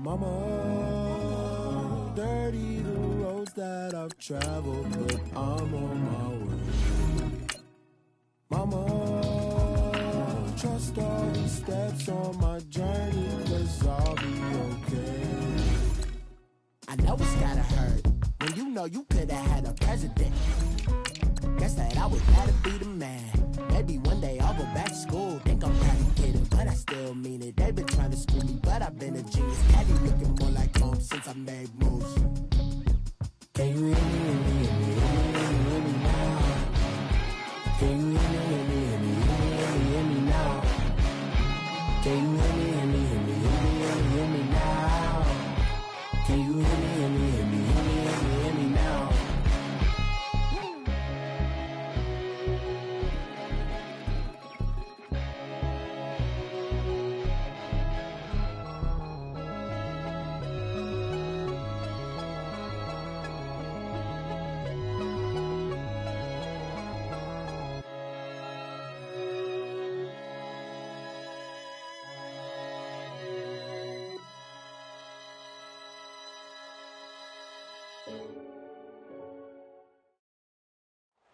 Mama, dirty the roads that I've traveled, but I'm on my way. Mama, trust all these steps on my journey, 'cause I'll be okay. I know it's gotta hurt when you know you could've had a president. Guess that I would rather be the man. Maybe one day I'll go back to school. Think I'm probably kidding, but I still mean it. They've been trying to screw me, but I've been a genius. Caddy looking more like home since I made moves. Can you hear me, hear me, hear me, hear me, hear me now? Can you hear me, hear me, hear me, hear me, hear me now? Can you hear me, hear me, hear me, hear me, hear me now? Can you hear me, hear me, hear me, hear me, hear me now?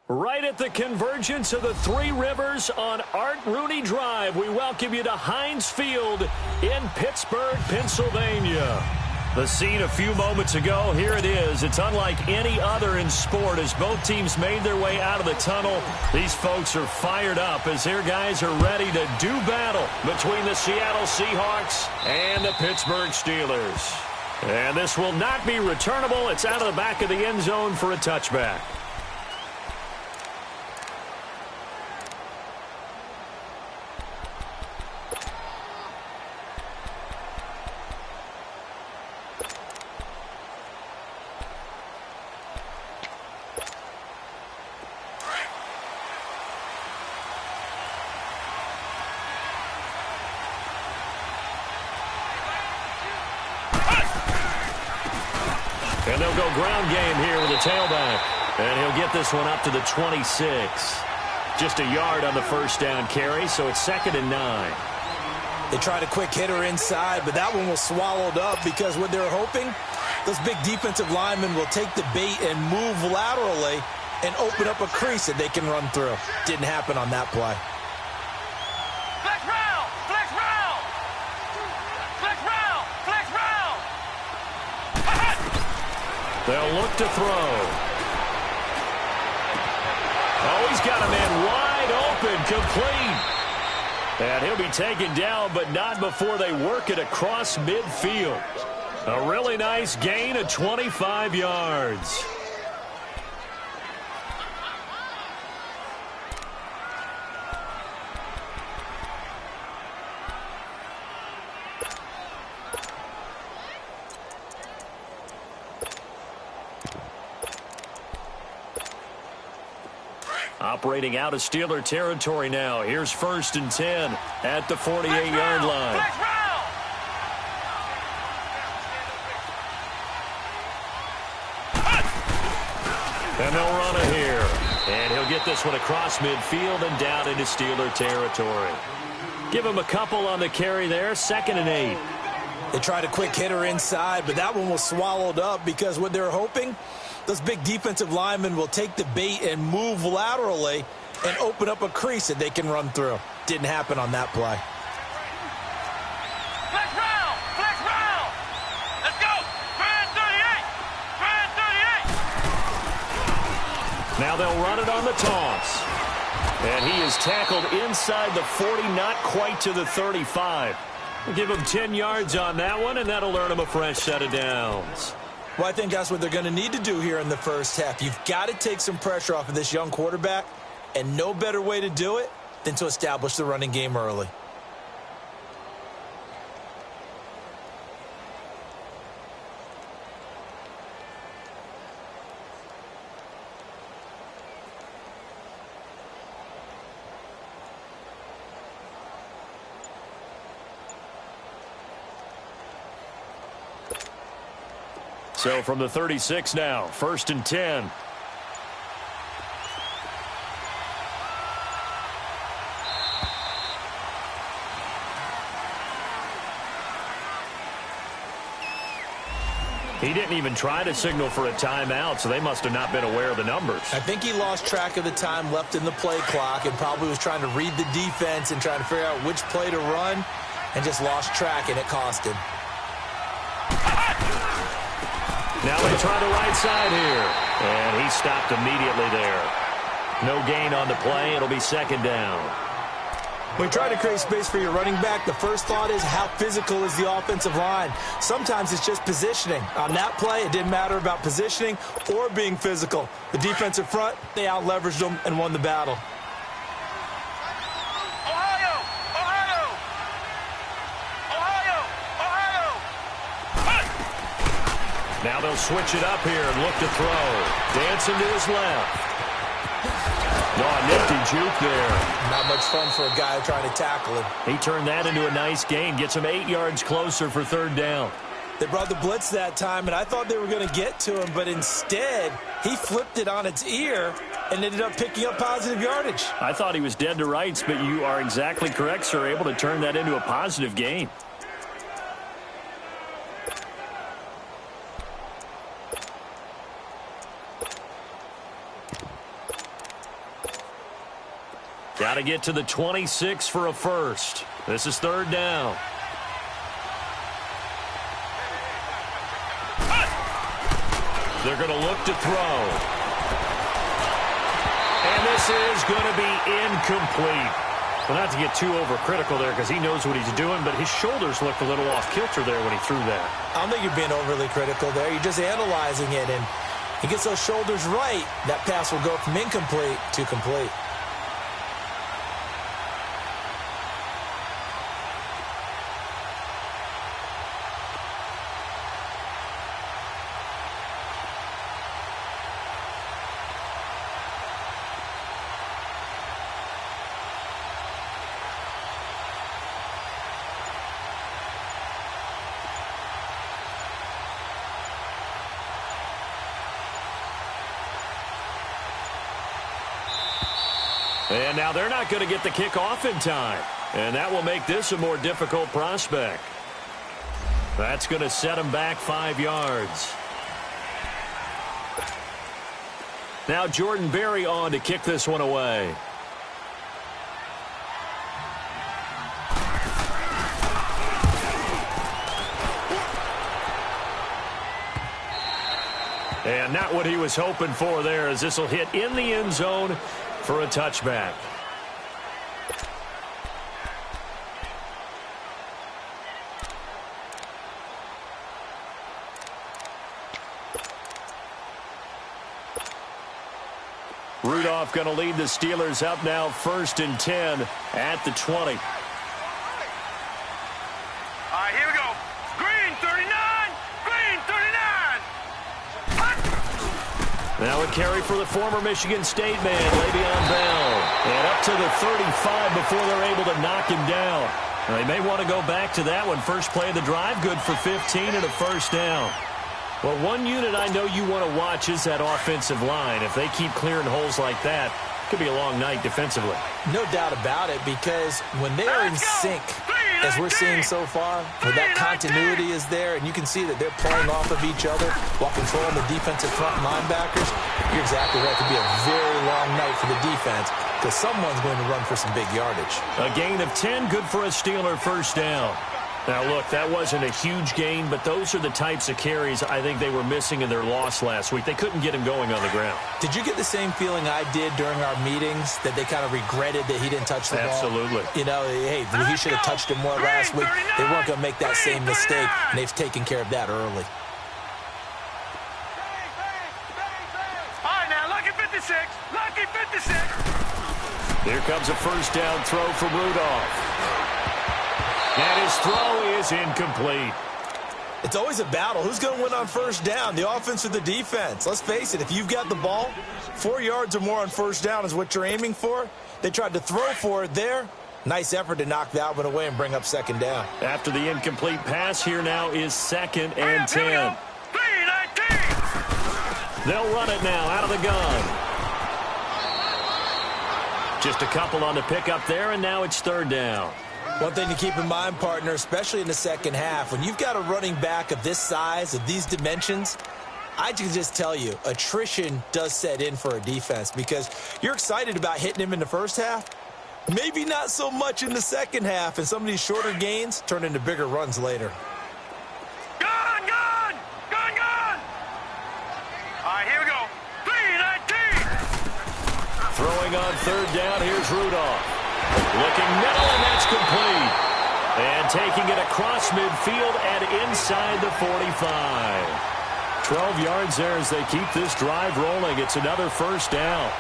Right at the convergence of the Three Rivers on Art Rooney Drive, we welcome you to Heinz Field in Pittsburgh, Pennsylvania. The scene a few moments ago, here it is. It's unlike any other in sport as both teams made their way out of the tunnel. These folks are fired up as their guys are ready to do battle between the Seattle Seahawks and the Pittsburgh Steelers. And this will not be returnable. It's out of the back of the end zone for a touchback. And they'll go ground game here with a tailback. And he'll get this one up to the 26. Just a yard on the first down carry, so it's 2nd and 9. They tried a quick hitter inside, but that one was swallowed up because what they're hoping, those big defensive linemen will take the bait and move laterally and open up a crease that they can run through. Didn't happen on that play. Flex round! Flex round! Flex round! Flex round! They'll look to throw. Oh, he's got a man wide open, complete. And he'll be taken down, but not before they work it across midfield. A really nice gain of 25 yards. Operating out of Steeler territory now. Here's 1st and 10 at the 48-yard line. And they'll run it here. And he'll get this one across midfield and down into Steeler territory. Give him a couple on the carry there. 2nd and 8. They tried a quick hitter inside, but that one was swallowed up because what they're hoping, those big defensive linemen will take the bait and move laterally and open up a crease that they can run through. Didn't happen on that play. Flex round! Flex round! Let's go! Grand 38! Grand 38! Now they'll run it on the toss. And he is tackled inside the 40, not quite to the 35. We'll give him 10 yards on that one, and that'll earn him a fresh set of downs. Well, I think that's what they're going to need to do here in the first half. You've got to take some pressure off of this young quarterback, and no better way to do it than to establish the running game early. So from the 36 now, 1st and 10. He didn't even try to signal for a timeout, so they must have not been aware of the numbers. I think he lost track of the time left in the play clock and probably was trying to read the defense and trying to figure out which play to run and just lost track, and it cost him. Now they try the right side here, and he stopped immediately there. No gain on the play. It'll be second down. When you try to create space for your running back, the first thought is how physical is the offensive line. Sometimes it's just positioning. On that play, it didn't matter about positioning or being physical. The defensive front, they out-leveraged them and won the battle. Ohio! Ohio! Ohio! Ohio! Now they'll switch it up here and look to throw. Dancing to his left. Oh, nifty juke there. Not much fun for a guy trying to tackle him. He turned that into a nice gain. Gets him 8 yards closer for third down. They brought the blitz that time, and I thought they were going to get to him, but instead, he flipped it on its ear and ended up picking up positive yardage. I thought he was dead to rights, but you are exactly correct, sir. Able to turn that into a positive gain. Got to get to the 26 for a first. This is third down. They're going to look to throw. And this is going to be incomplete. Well, not to get too overcritical there because he knows what he's doing, but his shoulders looked a little off kilter there when he threw that. I don't think you're being overly critical there. You're just analyzing it, and he gets those shoulders right. That pass will go from incomplete to complete. And now they're not going to get the kickoff in time. And that will make this a more difficult prospect. That's going to set him back 5 yards. Now Jordan Berry on to kick this one away. And not what he was hoping for there, as this will hit in the end zone for a touchback. Rudolph going to lead the Steelers up now 1st and 10 at the 20. All right, here we go. Green 39. Green 39. Now a carry for the former Michigan State man, Le'Veon Bell. And up to the 35 before they're able to knock him down. Now, they may want to go back to that one. First play of the drive, good for 15 and a first down. Well, one unit I know you want to watch is that offensive line. If they keep clearing holes like that, it could be a long night defensively. No doubt about it, because when they are in sync, as we're seeing so far, where that continuity is there, and you can see that they're playing off of each other while controlling the defensive front linebackers, you're exactly right. It could be a very long night for the defense because someone's going to run for some big yardage. A gain of 10, good for a Steeler first down. Now, look, that wasn't a huge gain, but those are the types of carries I think they were missing in their loss last week. They couldn't get him going on the ground. Did you get the same feeling I did during our meetings, that they kind of regretted that he didn't touch the ball? Absolutely. You know, hey, he should have touched it more last week. They weren't going to make that same mistake, and they've taken care of that early. All right, now, lucky 56. Lucky 56. Here comes a first down throw from Rudolph. And his throw is incomplete. It's always a battle. Who's going to win on first down, the offense or the defense? Let's face it, if you've got the ball, 4 yards or more on first down is what you're aiming for. They tried to throw for it there. Nice effort to knock that one away and bring up second down. After the incomplete pass, here now is 2nd and 10. They'll run it now out of the gun. Just a couple on the pickup there, and now it's third down. One thing to keep in mind, partner, especially in the second half, when you've got a running back of this size, of these dimensions, I can just tell you, attrition does set in for a defense because you're excited about hitting him in the first half. Maybe not so much in the second half, and some of these shorter gains turn into bigger runs later. Gun! Gun! Gun! Gun! All right, here we go. 3-19. Throwing on third down, here's Rudolph. Looking middle, and that's complete. And taking it across midfield and inside the 45. 12 yards there as they keep this drive rolling. It's another first down.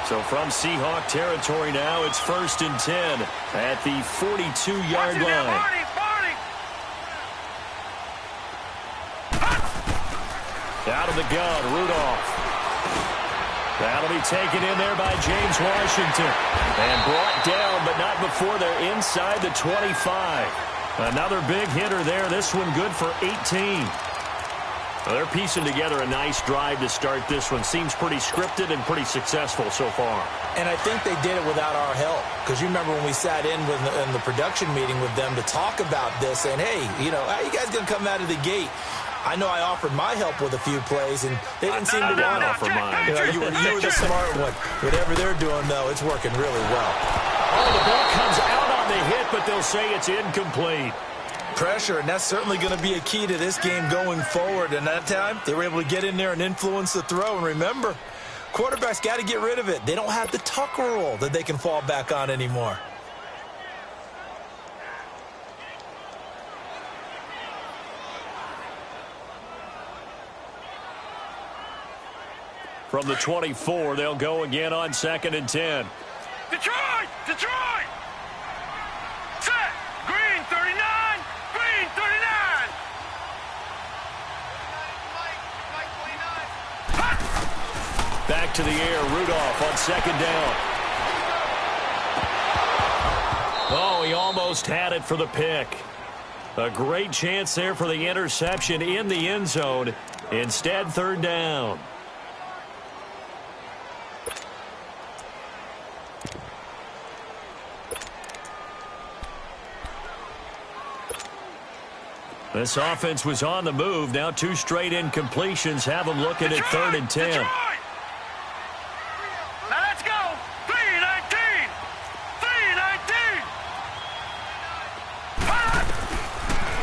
So from Seahawk territory now, it's 1st and 10 at the 42-yard line. Out of the gun, Rudolph. That'll be taken in there by James Washington. And brought down, but not before they're inside the 25. Another big hitter there. This one good for 18. Well, they're piecing together a nice drive to start this one. Seems pretty scripted and pretty successful so far. And I think they did it without our help. Because you remember when we sat in the production meeting with them to talk about this, saying, hey, you know, how you guys going to come out of the gate? I know I offered my help with a few plays, and they didn't seem to want to offer mine. You know, you were the smart one. Whatever they're doing, though, it's working really well. Oh, the ball comes out on the hit, but they'll say it's incomplete. Pressure, and that's certainly going to be a key to this game going forward. And that time, they were able to get in there and influence the throw. And remember, quarterbacks got to get rid of it. They don't have the tuck rule that they can fall back on anymore. From the 24, they'll go again on 2nd and 10. Detroit! Detroit! Set! Green 39! Green 39! Back to the air, Rudolph on 2nd down. Oh, he almost had it for the pick. A great chance there for the interception in the end zone. Instead, 3rd down. This offense was on the move. Now 2 straight incompletions have them looking at 3rd and 10. Detroit! Now let's go! 3-19! 3-19!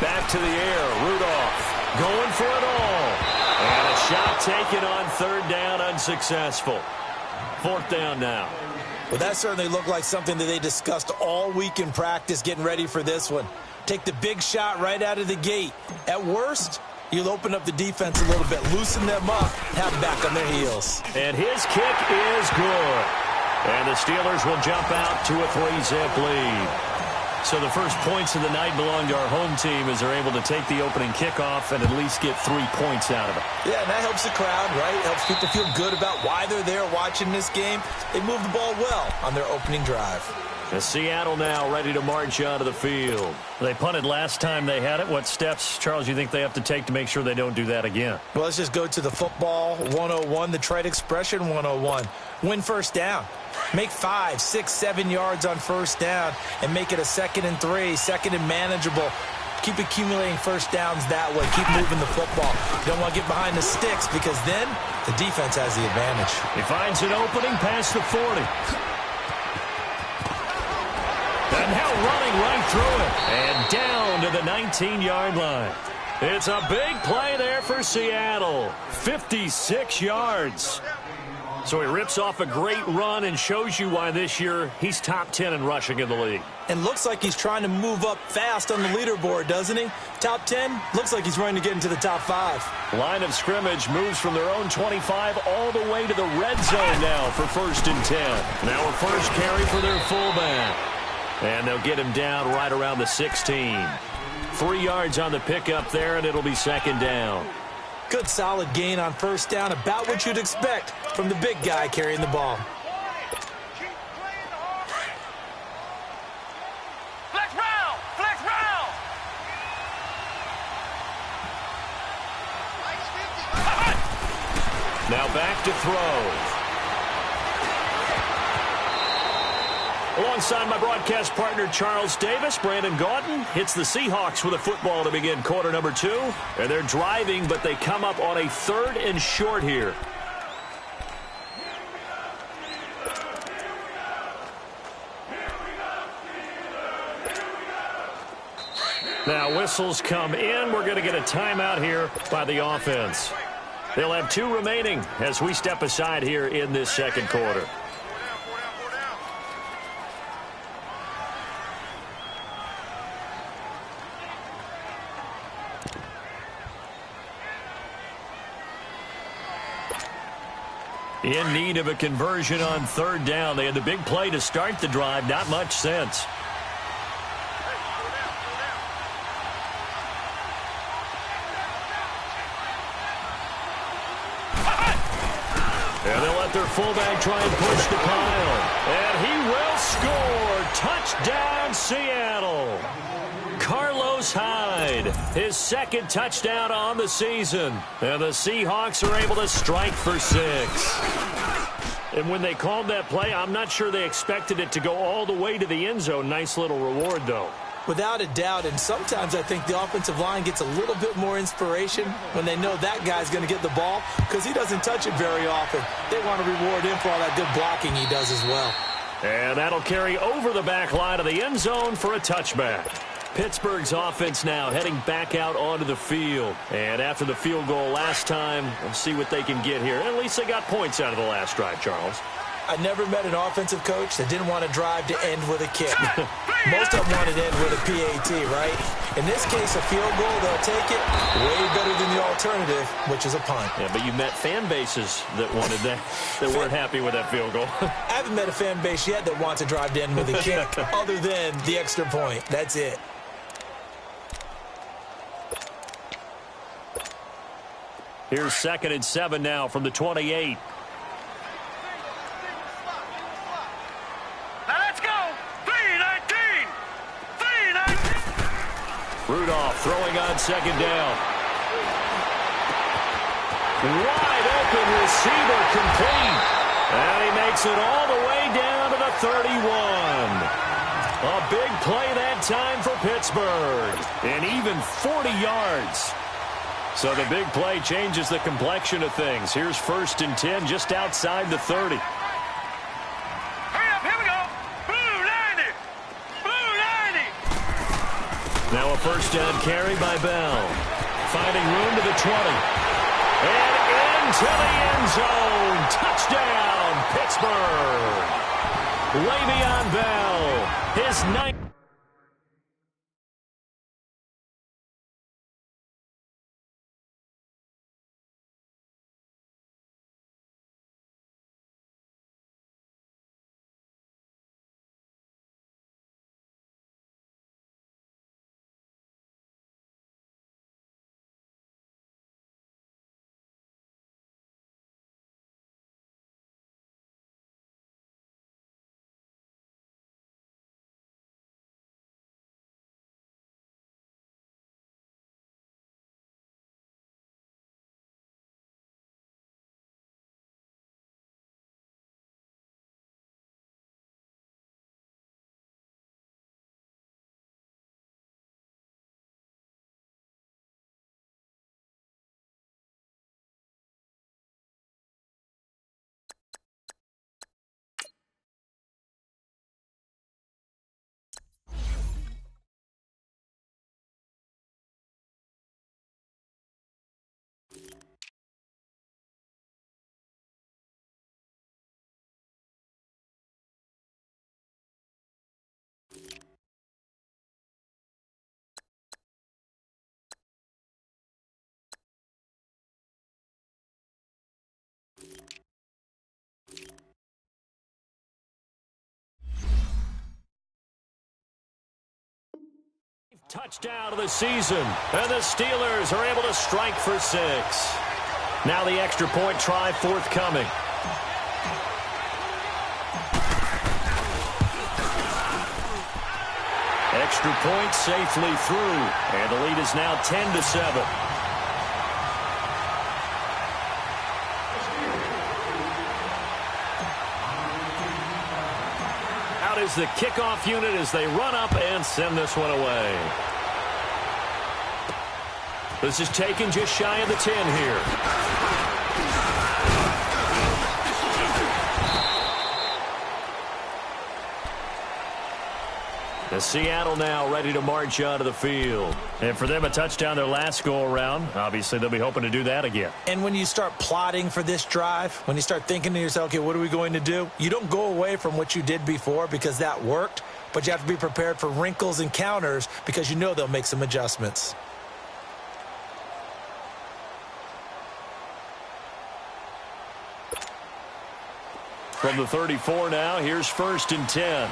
Back to the air. Rudolph going for it all. And a shot taken on 3rd down, unsuccessful. 4th down now. Well, that certainly looked like something that they discussed all week in practice getting ready for this one. Take the big shot right out of the gate. At worst, you'll open up the defense a little bit, loosen them up, have them back on their heels. And his kick is good. And the Steelers will jump out to a 3-zip lead. So the first points of the night belong to our home team as they're able to take the opening kickoff and at least get 3 points out of it. Yeah, and that helps the crowd, right? It helps people feel good about why they're there watching this game. They moved the ball well on their opening drive. As Seattle now ready to march onto the field. They punted last time they had it. What steps, Charles, you think they have to take to make sure they don't do that again? Well, let's just go to the football 101, the trite expression 101. Win first down. Make 5, 6, 7 yards on first down and make it a 2nd and 3, 2nd and manageable. Keep accumulating first downs that way. Keep moving the football. You don't want to get behind the sticks because then the defense has the advantage. He finds an opening past the 40. And now running right through it. And down to the 19-yard line. It's a big play there for Seattle. 56 yards. So he rips off a great run and shows you why this year he's top 10 in rushing in the league. And looks like he's trying to move up fast on the leaderboard, doesn't he? Top 10, looks like he's running to get into the top 5. Line of scrimmage moves from their own 25 all the way to the red zone now for 1st and 10. Now a first carry for their fullback. And they'll get him down right around the 16. 3 yards on the pickup there, and it'll be 2nd down. Good solid gain on first down, about what you'd expect from the big guy carrying the ball. Flex round! Flex round! Now back to throw. alongside my broadcast partner, Charles Davis. Brandon Gaudin hits the Seahawks with a football to begin quarter number 2. And they're driving, but they come up on a 3rd and short here. Now whistles come in. We're going to get a timeout here by the offense. They'll have 2 remaining as we step aside here in this second quarter. In need of a conversion on 3rd down. They had the big play to start the drive. Not much sense. And they'll let their fullback try and push the pile. And he will score. Touchdown, Seattle. Carlos Hyde, his 2nd touchdown on the season. And the Seahawks are able to strike for 6. And when they called that play, I'm not sure they expected it to go all the way to the end zone. Nice little reward, though. Without a doubt, and sometimes I think the offensive line gets a little bit more inspiration when they know that guy's going to get the ball because he doesn't touch it very often. They want to reward him for all that good blocking he does as well. And that'll carry over the back line of the end zone for a touchback. Pittsburgh's offense now heading back out onto the field. And after the field goal last time, we'll see what they can get here. At least they got points out of the last drive, Charles. I never met an offensive coach that didn't want to drive to end with a kick. Most of them wanted to end with a PAT, right? In this case, a field goal, they'll take it way better than the alternative, which is a punt. Yeah, but you met fan bases that wanted that, that weren't happy with that field goal. I haven't met a fan base yet that wants to drive to end with a kick other than the extra point. That's it. Here's 2nd and 7 now from the 28. Rudolph throwing on 2nd down. Wide open receiver complete. And he makes it all the way down to the 31. A big play that time for Pittsburgh. And even 40 yards. So the big play changes the complexion of things. Here's 1st and 10 just outside the 30. Now a 1st down carry by Bell. Finding room to the 20. And into the end zone. Touchdown, Pittsburgh. Le'Veon Bell, his 9th. Touchdown of the season, and the Steelers are able to strike for 6. Now the extra point try forthcoming. Extra point safely through, and the lead is now 10-7. Out is is the kickoff unit as they run up and send this one away. This is taken just shy of the 10 here. The Seattle now ready to march onto the field. And for them, a touchdown their last go-around. Obviously, they'll be hoping to do that again. And when you start plotting for this drive, when you start thinking to yourself, okay, what are we going to do? You don't go away from what you did before because that worked, but you have to be prepared for wrinkles and counters because you know they'll make some adjustments. From the 34 now, here's 1st and 10.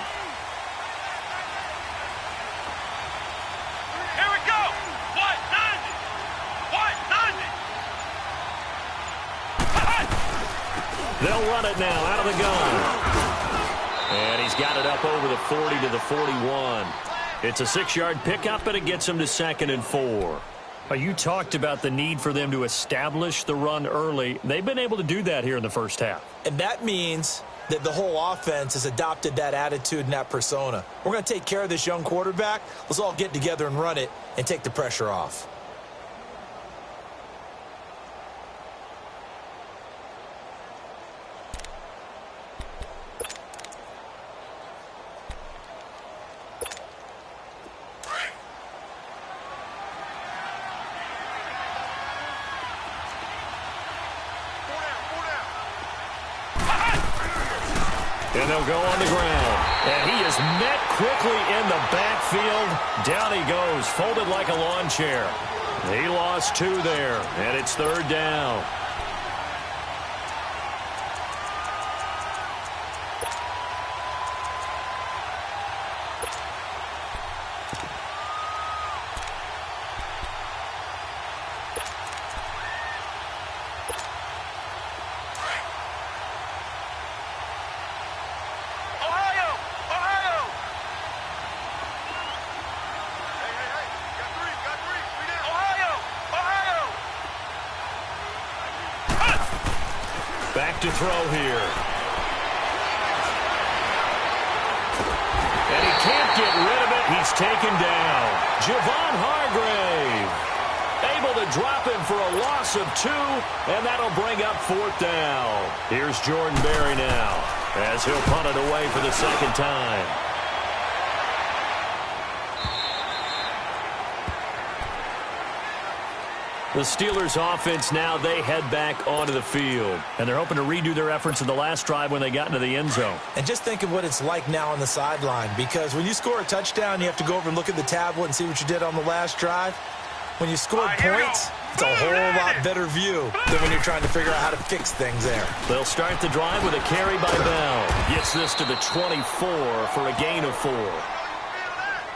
They'll run it now out of the gun. And he's got it up over the 40 to the 41. It's a 6-yard pickup, and it gets him to 2nd and 4. You talked about the need for them to establish the run early. They've been able to do that here in the first half. And that means that the whole offense has adopted that attitude and that persona. We're going to take care of this young quarterback. Let's all get together and run it and take the pressure off. And they'll go on the ground. And he is met quickly in the backfield. Down he goes, folded like a lawn chair. He lost 2 there, and it's 3rd down. Back to throw here. And he can't get rid of it. He's taken down. Javon Hargrave able to drop him for a loss of 2, and that'll bring up 4th down. Here's Jordan Berry now as he'll punt it away for the 2nd time. The Steelers offense now, they head back onto the field. And they're hoping to redo their efforts in the last drive when they got into the end zone. And just think of what it's like now on the sideline, because when you score a touchdown, you have to go over and look at the tablet and see what you did on the last drive. When you score points, it's a whole lot better view than when you're trying to figure out how to fix things there. They'll start the drive with a carry by Bell. Gets this to the 24 for a gain of 4.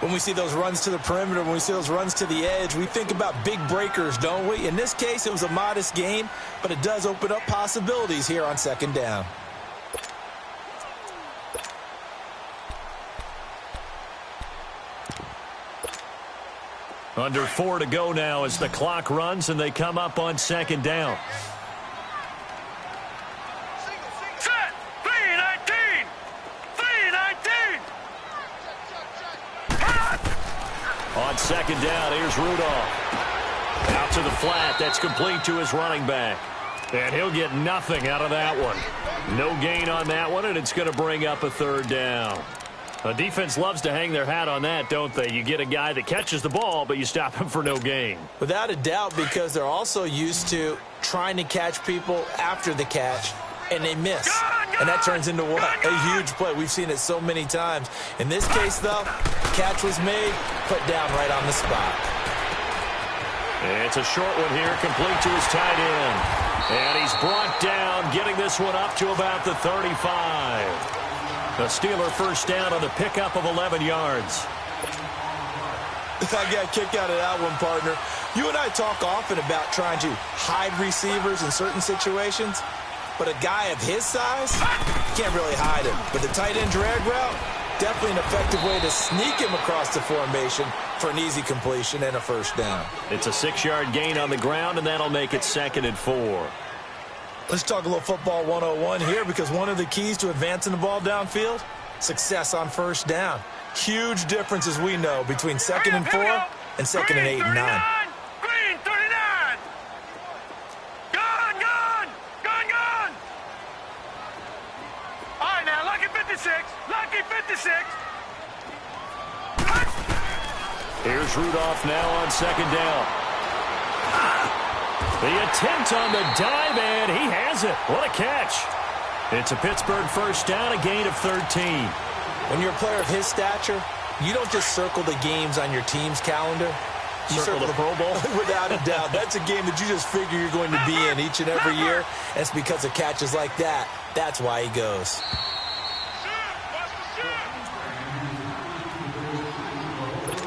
When we see those runs to the perimeter, when we see those runs to the edge, we think about big breakers, don't we? In this case, it was a modest gain, but it does open up possibilities here on 2nd down. Under 4 to go now as the clock runs and they come up on 2nd down. On 2nd down, here's Rudolph. Out to the flat. That's complete to his running back. And he'll get nothing out of that one. No gain on that one, and it's going to bring up a 3rd down. The defense loves to hang their hat on that, don't they? You get a guy that catches the ball, but you stop him for no gain. Without a doubt, because they're also used to trying to catch people after the catch, and they miss. And that turns into what? A huge play. We've seen it so many times. In this case, though, catch was made, put down right on the spot. It's a short one here, complete to his tight end. And he's brought down, getting this one up to about the 35. The Steeler 1st down on the pickup of 11 yards. I got a kick out of that one, partner. You and I talk often about trying to hide receivers in certain situations. But a guy of his size, you can't really hide him. But the tight end drag route, definitely an effective way to sneak him across the formation for an easy completion and a 1st down. It's a 6-yard gain on the ground, and that'll make it 2nd and 4. Let's talk a little football 101 here, because one of the keys to advancing the ball downfield, success on first down. Huge difference, as we know, between 2nd and 4 and 2nd and 8 and 9. Green 39. Gone, gone, gone, gone. All right, now, lucky 56. Lucky 56. Here's Rudolph now on 2nd down. The attempt on the dive, and he has it. What a catch. It's a Pittsburgh first down, a gain of 13. When you're a player of his stature, you don't just circle the games on your team's calendar. You circle the Pro Bowl? Without a doubt. That's a game that you just figure you're going to be in each and every year. And it's because of catches like that. That's why he goes.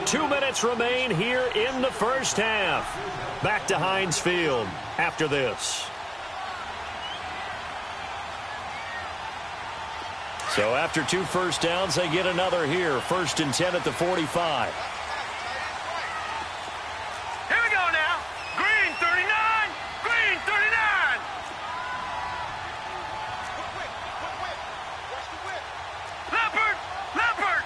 2 minutes remain here in the first half. Back to Heinz Field after this. So after 2 first downs, they get another here. 1st and 10 at the 45. Here we go now. Green 39. Green 39. Leopard. Leopard.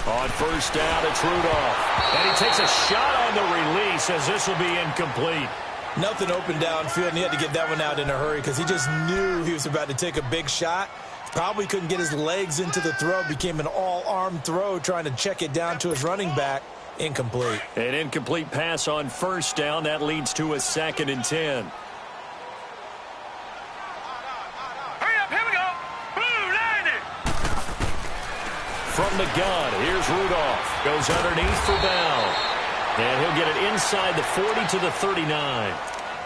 On first down, it's Rudolph. And he takes a shot on the release as this will be incomplete. Nothing open downfield, and he had to get that one out in a hurry because he just knew he was about to take a big shot. Probably couldn't get his legs into the throw. Became an all-arm throw trying to check it down to his running back. Incomplete. An incomplete pass on first down. That leads to a 2nd and 10. From the gun, here's Rudolph. Goes underneath for down. And he'll get it inside the 40 to the 39.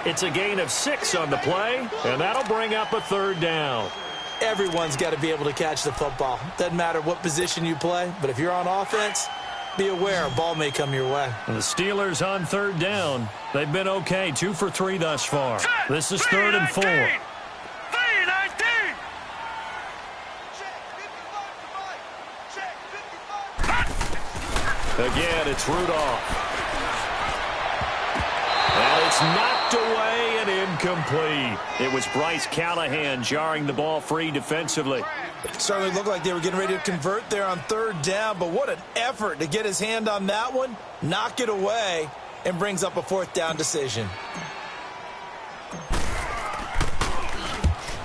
It's a gain of 6 on the play, and that'll bring up a 3rd down. Everyone's got to be able to catch the football. Doesn't matter what position you play, but if you're on offense, be aware a ball may come your way. And the Steelers on 3rd down. They've been okay, 2 for 3 thus far. This is 3rd and 4. Again, it's Rudolph. And it's knocked away and incomplete. It was Bryce Callahan jarring the ball free defensively. Certainly looked like they were getting ready to convert there on 3rd down, but what an effort to get his hand on that one, knock it away, and brings up a 4th down decision.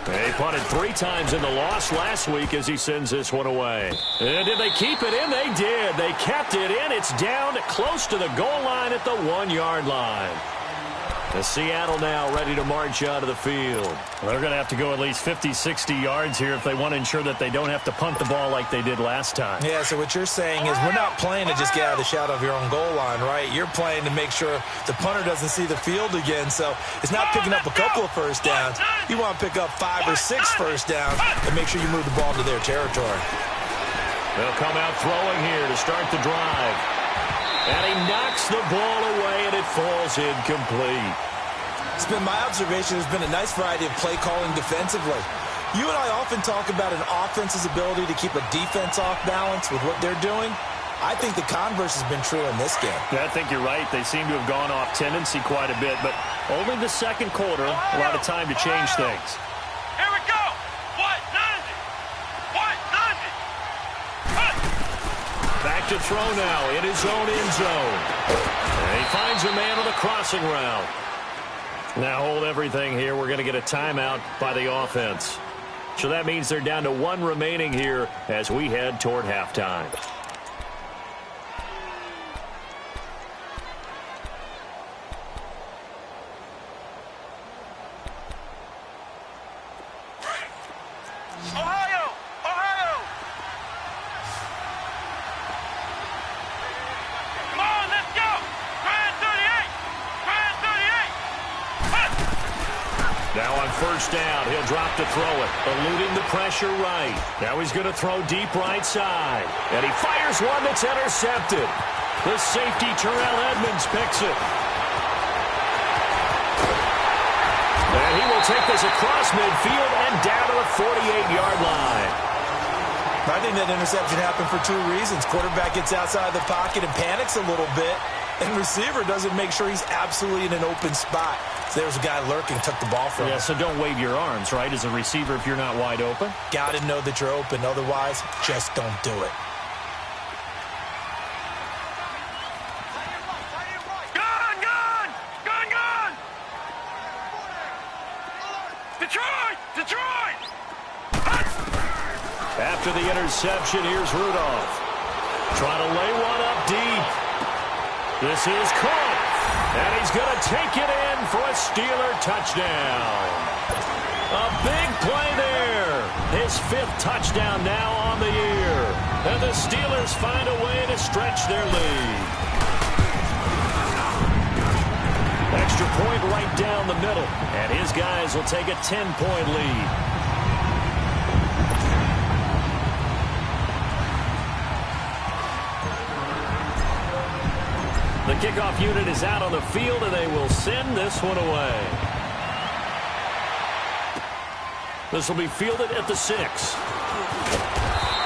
They punted 3 times in the loss last week as he sends this one away. And did they keep it in? They did. They kept it in. It's down close to the goal line at the 1-yard line. The Seattle now ready to march out of the field. They're going to have to go at least 50, 60 yards here if they want to ensure that they don't have to punt the ball like they did last time. Yeah, so what you're saying is we're not playing to just get out of the shadow of your own goal line, right? You're playing to make sure the punter doesn't see the field again. So it's not picking up a couple of first downs. You want to pick up 5 or 6 first downs and make sure you move the ball to their territory. They'll come out throwing here to start the drive. And he knocks the ball away, and it falls incomplete. It's been my observation there's been a nice variety of play calling defensively. You and I often talk about an offense's ability to keep a defense off balance with what they're doing. I think the converse has been true in this game. Yeah, I think you're right. They seem to have gone off tendency quite a bit, but only the 2nd quarter, a lot of time to change things. Here we go. What? Back to throw now in his own end zone. And he finds a man on the crossing route. Now hold everything here. We're going to get a timeout by the offense. So that means they're down to 1 remaining here as we head toward halftime. Ohio! Ohio! Come on, let's go! Grand 38! Grand 38! Now on first down, he'll drop to throw it, eluding the pressure right. Now he's going to throw deep right side. And he fires one that's intercepted. The safety, Terrell Edmonds, picks it. And he will take this across midfield and down to the 48-yard line. I think that interception happened for 2 reasons. Quarterback gets outside the pocket and panics a little bit. And receiver doesn't make sure he's absolutely in an open spot. So there's a guy lurking, took the ball from him. Yeah, so don't wave your arms, right, as a receiver if you're not wide open. Got to know that you're open. Otherwise, just don't do it. Detroit! After the interception, here's Rudolph. Trying to lay one up deep. This is caught. And he's going to take it in for a Steeler touchdown. A big play there. His 5th touchdown now on the year. And the Steelers find a way to stretch their lead. Extra point right down the middle. And his guys will take a 10-point lead. The kickoff unit is out on the field, and they will send this one away. This will be fielded at the 6.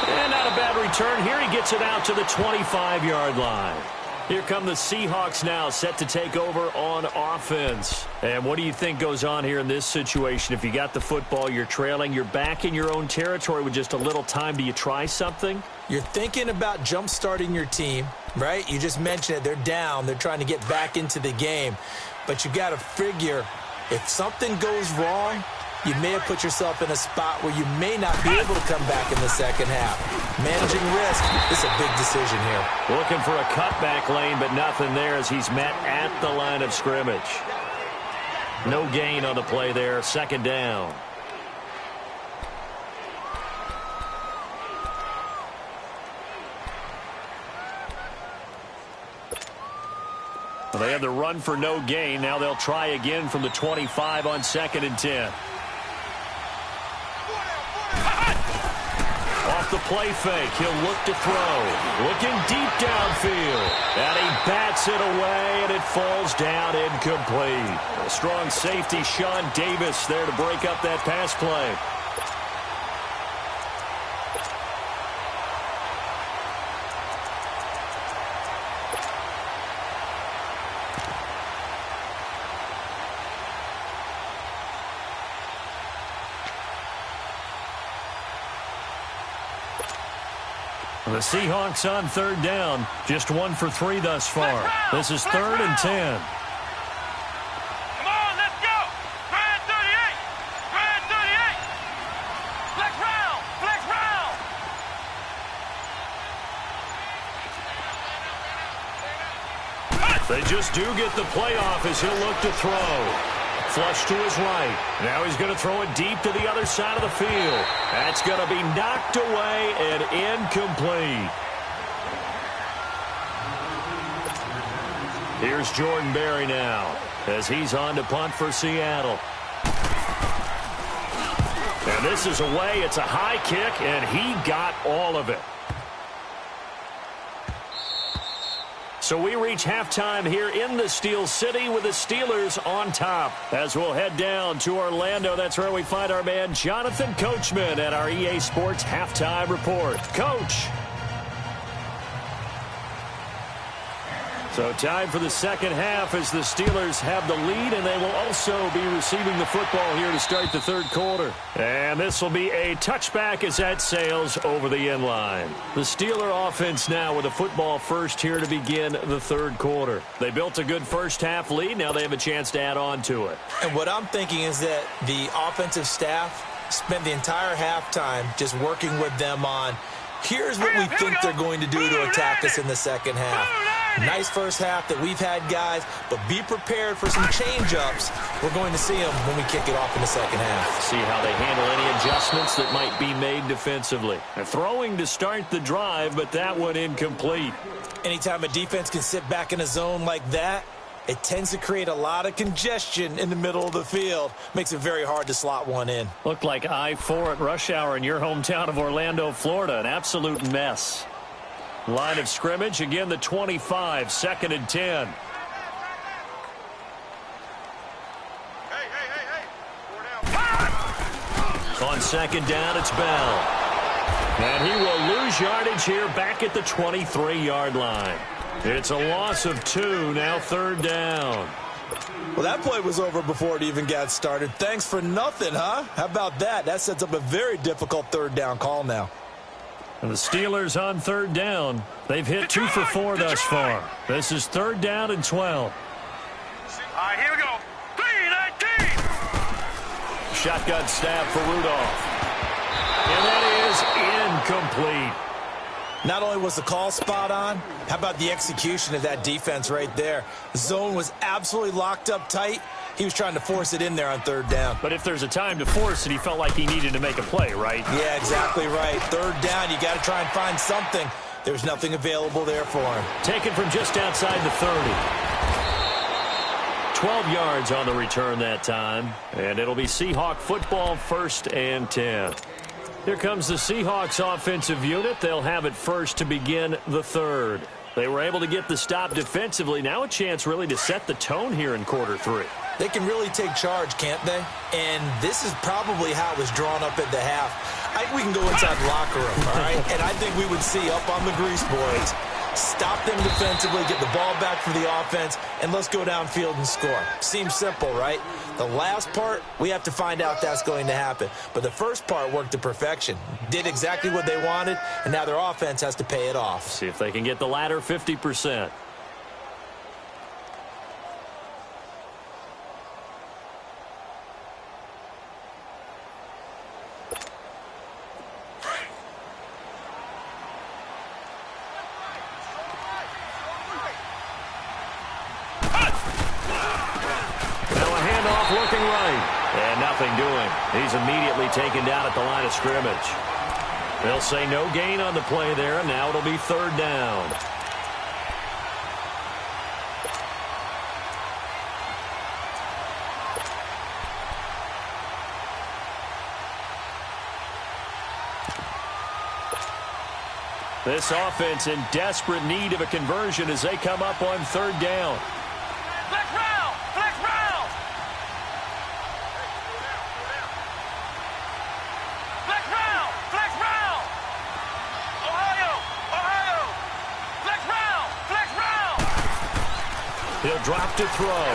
And not a bad return here. He gets it out to the 25-yard line. Here come the Seahawks now, set to take over on offense. And what do you think goes on here in this situation? If you got the football, you're trailing, you're back in your own territory with just a little time. Do you try something? You're thinking about jump-starting your team, right? You just mentioned it. They're down. They're trying to get back into the game. But you got to figure, if something goes wrong, you may have put yourself in a spot where you may not be able to come back in the second half. Managing risk is a big decision here. Looking for a cutback lane, but nothing there as he's met at the line of scrimmage. No gain on the play there. 2nd down. Well, they had the run for no gain. Now they'll try again from the 25 on 2nd and 10. Off the play fake, he'll look to throw. Looking deep downfield. And he bats it away, and it falls down incomplete. A strong safety, Sean Davis, there to break up that pass play. The Seahawks on 3rd down. Just 1 for 3 thus far. This is 3rd and 10. Come on, let's go. Grand 38. Grand 38. Flex round. Flex round. They just do get the playoff as he'll look to throw. Flush to his right. Now he's going to throw it deep to the other side of the field. That's going to be knocked away and incomplete. Here's Jordan Berry now as he's on to punt for Seattle. And this is away. It's a high kick, and he got all of it. So we reach halftime here in the Steel City with the Steelers on top. As we'll head down to Orlando, that's where we find our man Jonathan Coachman at our EA Sports Halftime Report. Coach. So time for the second half as the Steelers have the lead, and they will also be receiving the football here to start the 3rd quarter. And this will be a touchback as that sails over the end line. The Steeler offense now with the football first here to begin the 3rd quarter. They built a good first half lead. Now they have a chance to add on to it. And what I'm thinking is that the offensive staff spent the entire halftime just working with them on, here's what we think they're going to do to attack us in the second half. Nice first half that we've had, guys, but be prepared for some change-ups. We're going to see them when we kick it off in the second half. See how they handle any adjustments that might be made defensively. They're throwing to start the drive, but that one incomplete. Anytime a defense can sit back in a zone like that, it tends to create a lot of congestion in the middle of the field. Makes it very hard to slot one in. Looked like I-4 at rush hour in your hometown of Orlando, Florida. An absolute mess. Line of scrimmage, again the 25, 2nd and 10. On 2nd down, it's Bell. And he will lose yardage here back at the 23-yard line. It's a loss of 2, now 3rd down. Well, that play was over before it even got started. Thanks for nothing, huh? How about that? That sets up a very difficult 3rd down call now. And the Steelers on 3rd down. They've hit 2 for 4 thus far. This is 3rd down and 12. All right, here we go. 3-19. Shotgun snap for Rudolph. And that is incomplete. Not only was the call spot on, how about the execution of that defense right there? The zone was absolutely locked up tight. He was trying to force it in there on 3rd down. But if there's a time to force it, he felt like he needed to make a play, right? Yeah, exactly right. 3rd down, you got to try and find something. There's nothing available there for him. Taken from just outside the 30. 12 yards on the return that time. And it'll be Seahawk football, 1st and 10. Here comes the Seahawks offensive unit. They'll have it first to begin the 3rd. They were able to get the stop defensively. Now a chance really to set the tone here in quarter 3. They can really take charge, can't they? And this is probably how it was drawn up at the half. I think we can go inside the locker room, all right? And I think we would see up on the grease boards, stop them defensively, get the ball back for the offense, and let's go downfield and score. Seems simple, right? The last part, we have to find out that's going to happen. But the first part worked to perfection. Did exactly what they wanted, and now their offense has to pay it off. See if they can get the latter 50%. Looking right. And nothing doing. He's immediately taken down at the line of scrimmage. They'll say no gain on the play there, and now it'll be 3rd down. This offense in desperate need of a conversion as they come up on 3rd down. Flex round! Flex round! Flex round! Flex round! Ohio! Ohio! Flex round! Flex round! He'll drop to throw.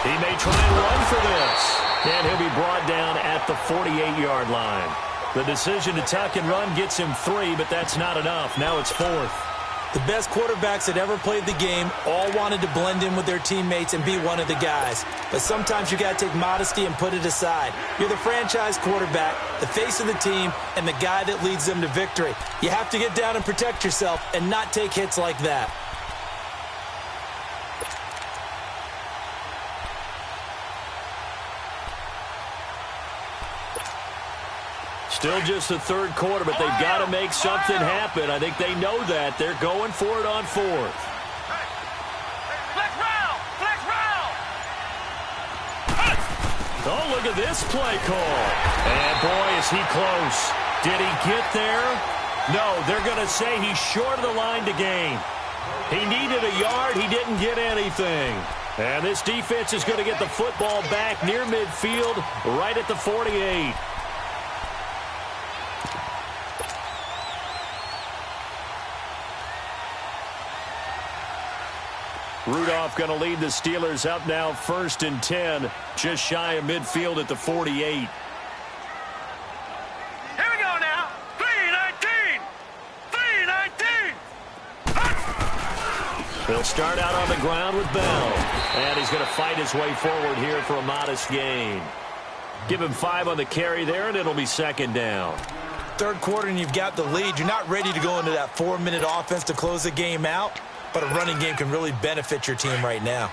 He may try and run for this. And he'll be brought down at the 48-yard line. The decision to tuck and run gets him 3, but that's not enough. Now it's 4th. The best quarterbacks that ever played the game all wanted to blend in with their teammates and be one of the guys. But sometimes you got to take modesty and put it aside. You're the franchise quarterback, the face of the team, and the guy that leads them to victory. You have to get down and protect yourself and not take hits like that. Still just the 3rd quarter, but they've got to make something happen. I think they know that. They're going for it on 4th. Flex round! Flex round! Oh, look at this play call. And, boy, is he close. Did he get there? No, they're going to say he's short of the line to gain. He needed a yard. He didn't get anything. And this defense is going to get the football back near midfield, right at the 48. Rudolph going to lead the Steelers up now 1st and 10, just shy of midfield at the 48. Here we go now. 3-19. 3-19. They'll start out on the ground with Bell. And he's going to fight his way forward here for a modest gain. Give him 5 on the carry there, and it'll be 2nd down. 3rd quarter, and you've got the lead. You're not ready to go into that 4-minute offense to close the game out. But a running game can really benefit your team right now.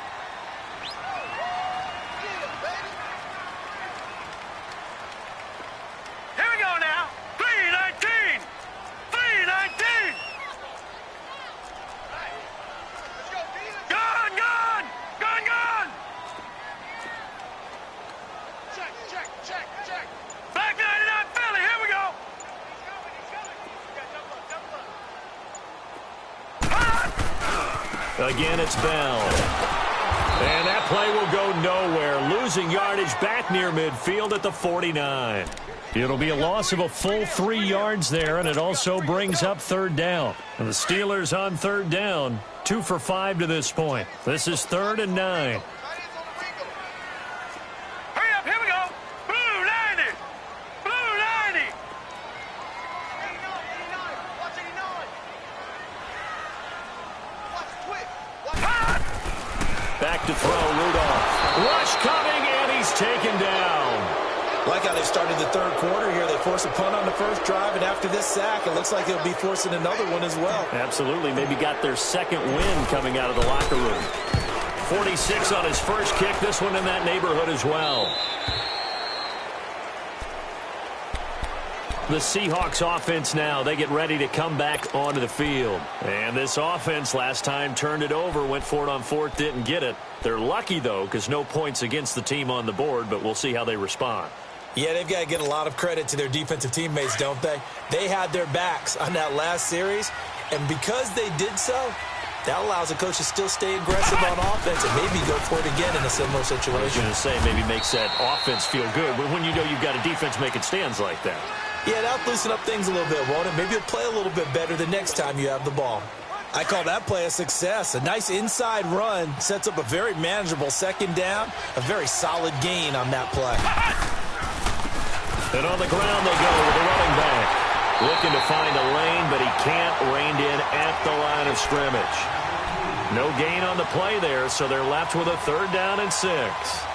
Here we go now. 3-19. 3-19. Gone, gone. Gone, gone. Check. Black 99 Philly. Here we go. Again, it's Bell. And that play will go nowhere, losing yardage back near midfield at the 49. It'll be a loss of a full 3 yards there, and it also brings up third down. And the Steelers on third down, 2 for 5 to this point. This is 3rd and 9. Hurry up, here we go. Blue 90. Blue 90. 89, watch 89. Watch quick. Back to throw, Rudolph. Rush coming, and he's taken down. Like how they started the third quarter here. They force a punt on the first drive, and after this sack, it looks like they'll be forcing another one as well. Absolutely. Maybe got their second win coming out of the locker room. 46 on his first kick. This one in that neighborhood as well. The Seahawks offense now. They get ready to come back onto the field. And this offense last time turned it over, went for it on 4th, didn't get it. They're lucky, though, because no points against the team on the board, but we'll see how they respond. Yeah, they've got to get a lot of credit to their defensive teammates, don't they? They had their backs on that last series, and because they did so, that allows the coach to still stay aggressive on offense and maybe go for it again in a similar situation. I was going to say maybe makes that offense feel good, but when you know you've got a defense making stands like that. Yeah, that'll loosen up things a little bit, won't it? Maybe you'll play a little bit better the next time you have the ball. I call that play a success. A nice inside run sets up a very manageable second down, a very solid gain on that play. And on the ground they go with the running back. Looking to find a lane, but he can't. Reined in at the line of scrimmage. No gain on the play there, so they're left with a 3rd down and 6.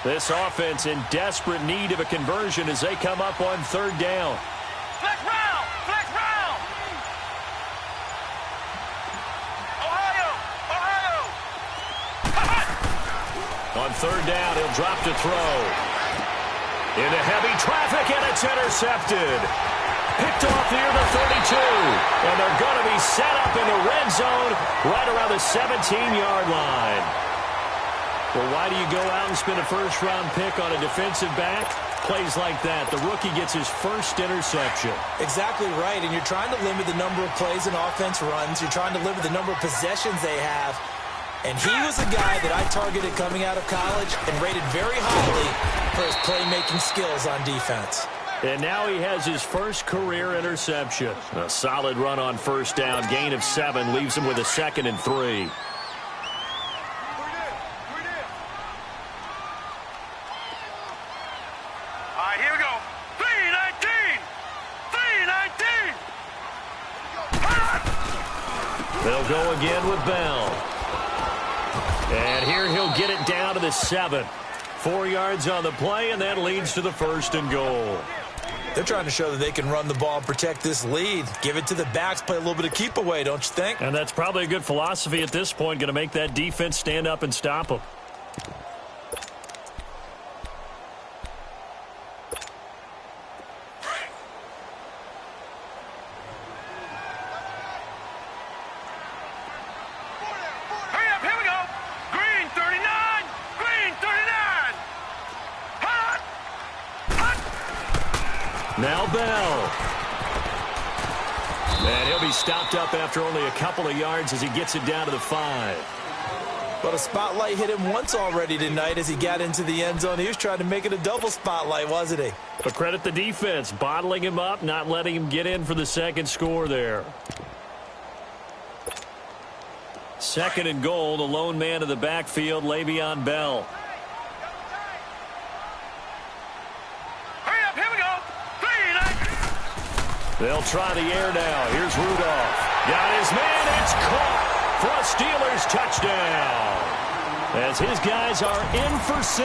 This offense in desperate need of a conversion as they come up on 3rd down. Flex round! Flex round! Ohio! Ohio! On 3rd down, he'll drop to throw. Into heavy traffic, and it's intercepted. Picked off near the 32. And they're going to be set up in the red zone right around the 17-yard line. Well, why do you go out and spend a first-round pick on a defensive back? Plays like that. The rookie gets his first interception. Exactly right, and you're trying to limit the number of plays and offense runs. You're trying to limit the number of possessions they have. And he was a guy that I targeted coming out of college and rated very highly for his playmaking skills on defense. And now he has his first career interception. A solid run on 1st down. Gain of 7 leaves him with a 2nd and 3. They'll go again with Bell. And here he'll get it down to the 7. 4 yards on the play, and that leads to the 1st and goal. They're trying to show that they can run the ball and protect this lead. Give it to the backs, play a little bit of keep away, don't you think? And that's probably a good philosophy at this point, going to make that defense stand up and stop them. Now Bell. And he'll be stopped up after only a couple of yards as he gets it down to the 5. But a spotlight hit him once already tonight as he got into the end zone. He was trying to make it a double spotlight, wasn't he? But credit the defense, bottling him up, not letting him get in for the 2nd score there. 2nd and goal, the lone man of the backfield, Le'Veon Bell. They'll try the air now. Here's Rudolph. Got his man. It's caught for a Steelers touchdown. As his guys are in for 6.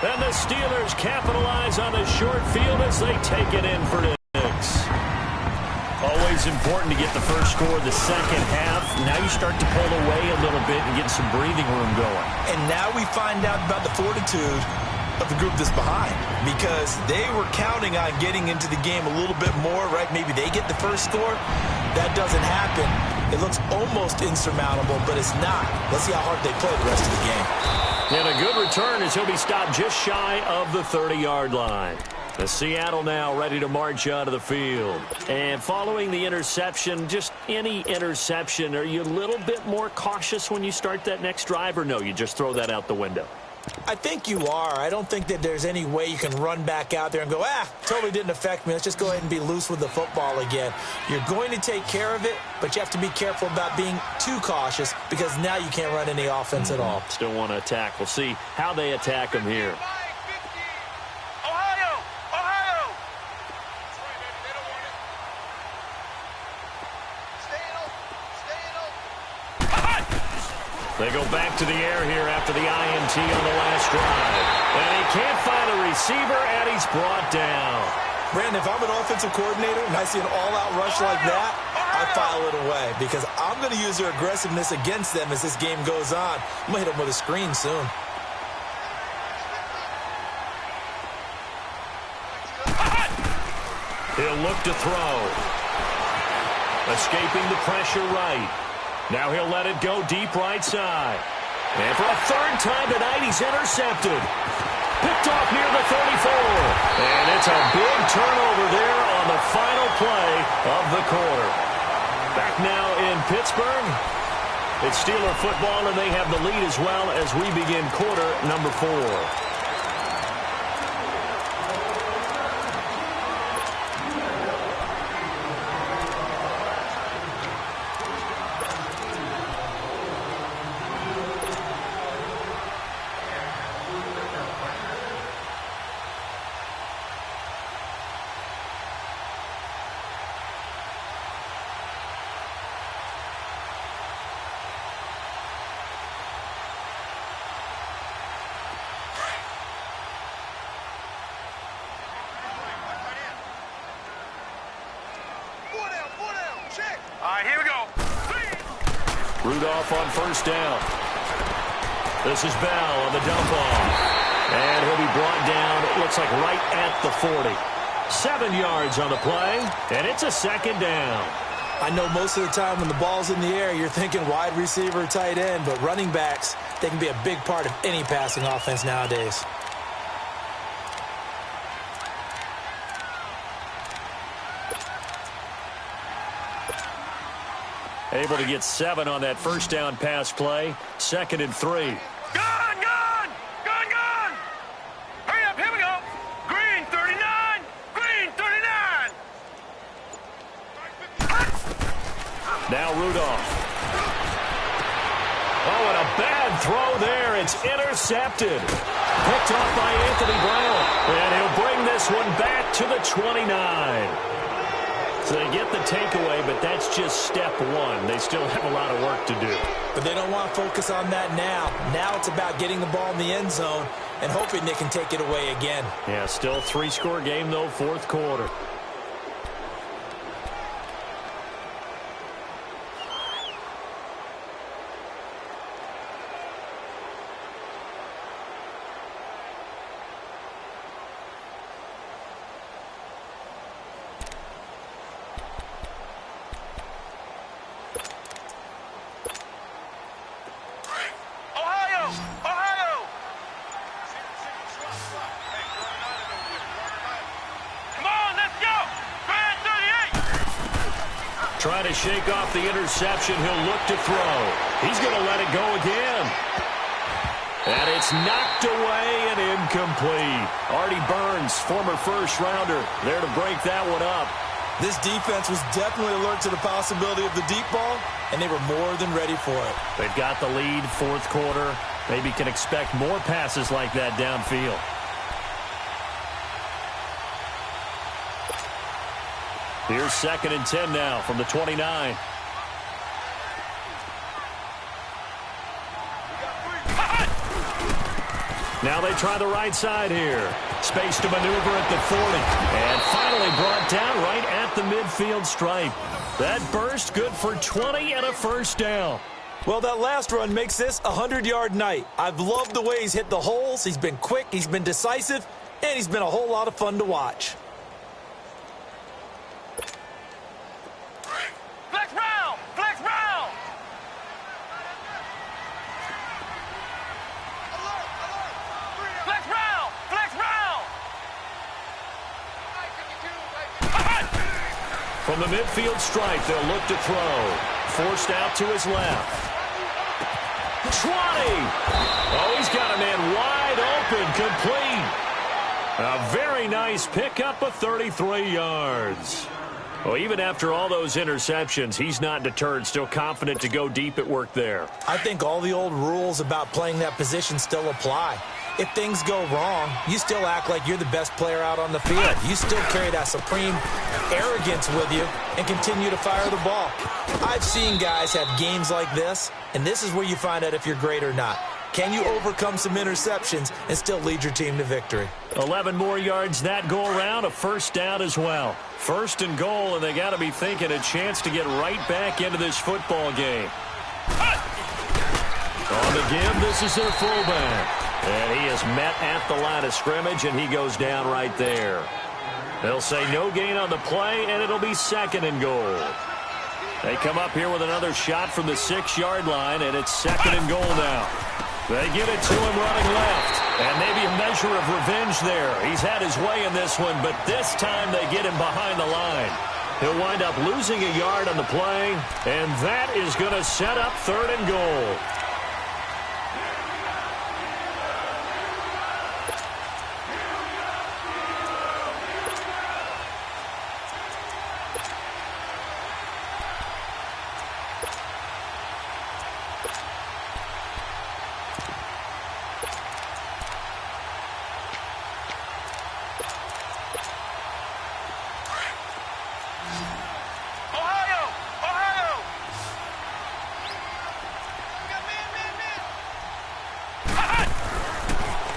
And the Steelers capitalize on the short field as they take it in for 6. Always important to get the first score of the second half. Now you start to pull away a little bit and get some breathing room going. And now we find out about the fortitude of the group that's behind because they were counting on getting into the game a little bit more, right? Maybe they get the first score. That doesn't happen. It looks almost insurmountable, but it's not. Let's see how hard they play the rest of the game. And a good return as he'll be stopped just shy of the 30-yard line. The Seattle now ready to march onto the field. And following the interception, just any interception, are you a little bit more cautious when you start that next drive, or no, you just throw that out the window? I think you are. I don't think that there's any way you can run back out there and go, totally didn't affect me. Let's just go ahead and be loose with the football again. You're going to take care of it, but you have to be careful about being too cautious because now you can't run any offense at all. Still want to attack. We'll see how they attack them here. They go back to the air here after the INT on the last drive. And he can't find a receiver, and he's brought down. Brandon, if I'm an offensive coordinator and I see an all-out rush like that, I file it away because I'm going to use their aggressiveness against them as this game goes on. I'm going to hit them with a screen soon. He'll look to throw. Escaping the pressure right. Now he'll let it go deep right side. And for a third time tonight, he's intercepted. Picked off near the 34. And it's a big turnover there on the final play of the quarter. Back now in Pittsburgh. It's Steeler football, and they have the lead as well as we begin quarter number 4. All right, here we go. Rudolph on first down. This is Bell on the dump off. And he'll be brought down, it looks like right at the 40. 7 yards on the play, and it's a second down. I know most of the time when the ball's in the air, you're thinking wide receiver, tight end, but running backs, they can be a big part of any passing offense nowadays. Able to get 7 on that first down pass play. 2nd and 3. Gun, gun! Gun, gun! Hurry up, here we go! Green 39! Green 39! Now Rudolph. Oh, and a bad throw there. It's intercepted. Picked off by Anthony Brown. And he'll bring this one back to the 29. So they get the takeaway, but that's just step 1. They still have a lot of work to do. But they don't want to focus on that now. Now it's about getting the ball in the end zone and hoping they can take it away again. Yeah, still 3-score game, though, 4th quarter. Trying to shake off the interception. He'll look to throw. He's going to let it go again. And it's knocked away and incomplete. Artie Burns, former first-rounder, there to break that one up. This defense was definitely alert to the possibility of the deep ball, and they were more than ready for it. They've got the lead, 4th quarter. Maybe can expect more passes like that downfield. Here's 2nd and 10 now from the 29. Now they try the right side here. Space to maneuver at the 40. And finally brought down right at the midfield stripe. That burst good for 20 and a first down. Well, that last run makes this a 100-yard night. I've loved the way he's hit the holes. He's been quick, he's been decisive, and he's been a whole lot of fun to watch. Flex round! Flex round! Flex round! Flex round! From the midfield stripe, they'll look to throw. Forced out to his left. 20! Oh, he's got a man wide open, complete. A very nice pickup of 33 yards. Well, even after all those interceptions, he's not deterred, still confident to go deep at work there. I think all the old rules about playing that position still apply. If things go wrong, you still act like you're the best player out on the field. You still carry that supreme arrogance with you and continue to fire the ball. I've seen guys have games like this, and this is where you find out if you're great or not. Can you overcome some interceptions and still lead your team to victory? 11 more yards that go around, a first down as well. First and goal, and they got to be thinking a chance to get right back into this football game. On the give, this is their fullback. And he is met at the line of scrimmage, and he goes down right there. They'll say no gain on the play, and it'll be second and goal. They come up here with another shot from the 6-yard line, and it's second and goal now. They give it to him running left, and maybe a measure of revenge there. He's had his way in this one, but this time they get him behind the line. He'll wind up losing a yard on the play, and that is going to set up third and goal.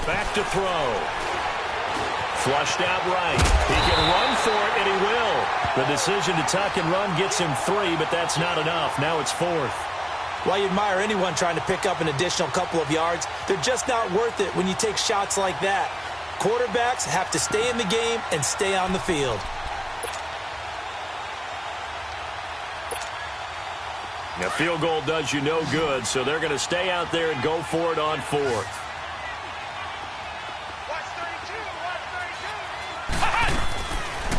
Back to throw. Flushed out right. He can run for it, and he will. The decision to tuck and run gets him 3, but that's not enough. Now it's 4th. While you admire anyone trying to pick up an additional couple of yards, they're just not worth it when you take shots like that. Quarterbacks have to stay in the game and stay on the field. A field goal does you no good, so they're going to stay out there and go for it on 4th.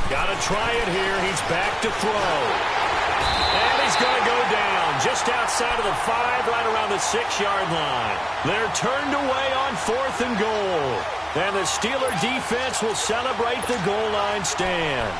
Got to try it here. He's back to throw. And he's going to go down just outside of the 5, right around the 6-yard line. They're turned away on 4th and goal. And the Steeler defense will celebrate the goal line stand.